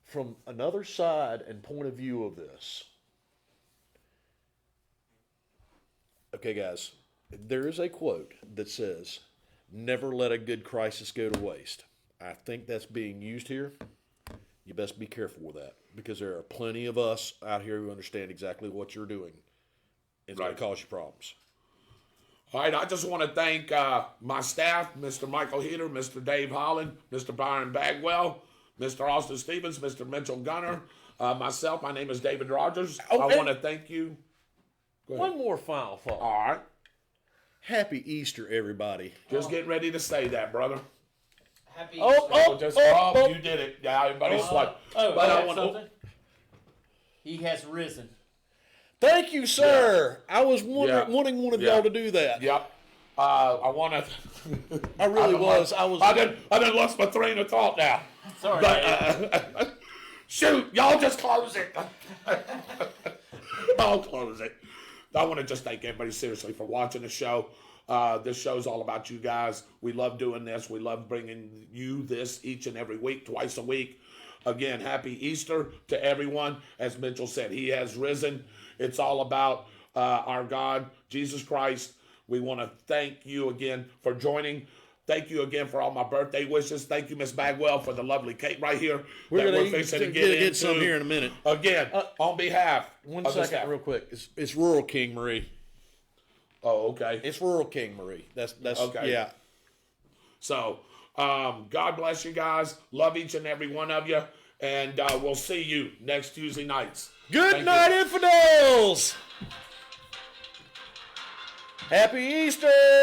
From another side and point of view of this. Okay, guys, there is a quote that says, "Never let a good crisis go to waste." I think that's being used here. You best be careful with that, because there are plenty of us out here who understand exactly what you're doing. It's going to cause you problems. All right, I just want to thank my staff, Mr. Michael Heater, Mr. Dave Holland, Mr. Byron Bagwell, Mr. Austin Stevens, Mr. Mitchell Gunner, myself. My name is David Rodgers. Oh, I and- want to thank you. Go ahead. One more final thought. All right, Happy Easter, everybody. just getting ready to say that, brother. Happy You did it. Yeah, everybody's like, But I I want something. He has risen. Thank you, sir. I was Yeah. wanting one of Yeah. y'all to do that. Yep. I want to. I really was. I didn't lost my train of thought now. Sorry. But shoot, y'all just close it. I'll close it. I want to just thank everybody seriously for watching the show. This show's all about you guys. We love doing this. We love bringing you this each and every week, twice a week. Again, happy Easter to everyone. As Mitchell said, he has risen. It's all about our God, Jesus Christ. We want to thank you again for joining. Thank you again for all my birthday wishes. Thank you, Miss Bagwell, for the lovely cake right here We're that going we're fixing to to get get some into. here in a minute. Again, on behalf One of the second, staff. real quick. It's Rural King Marie. Oh, okay. It's Rural King Marie. That's Okay. Yeah. So, God bless you guys. Love each and every one of you. And we'll see you next Tuesday nights. Good Thank night, you. infidels. Happy Easter.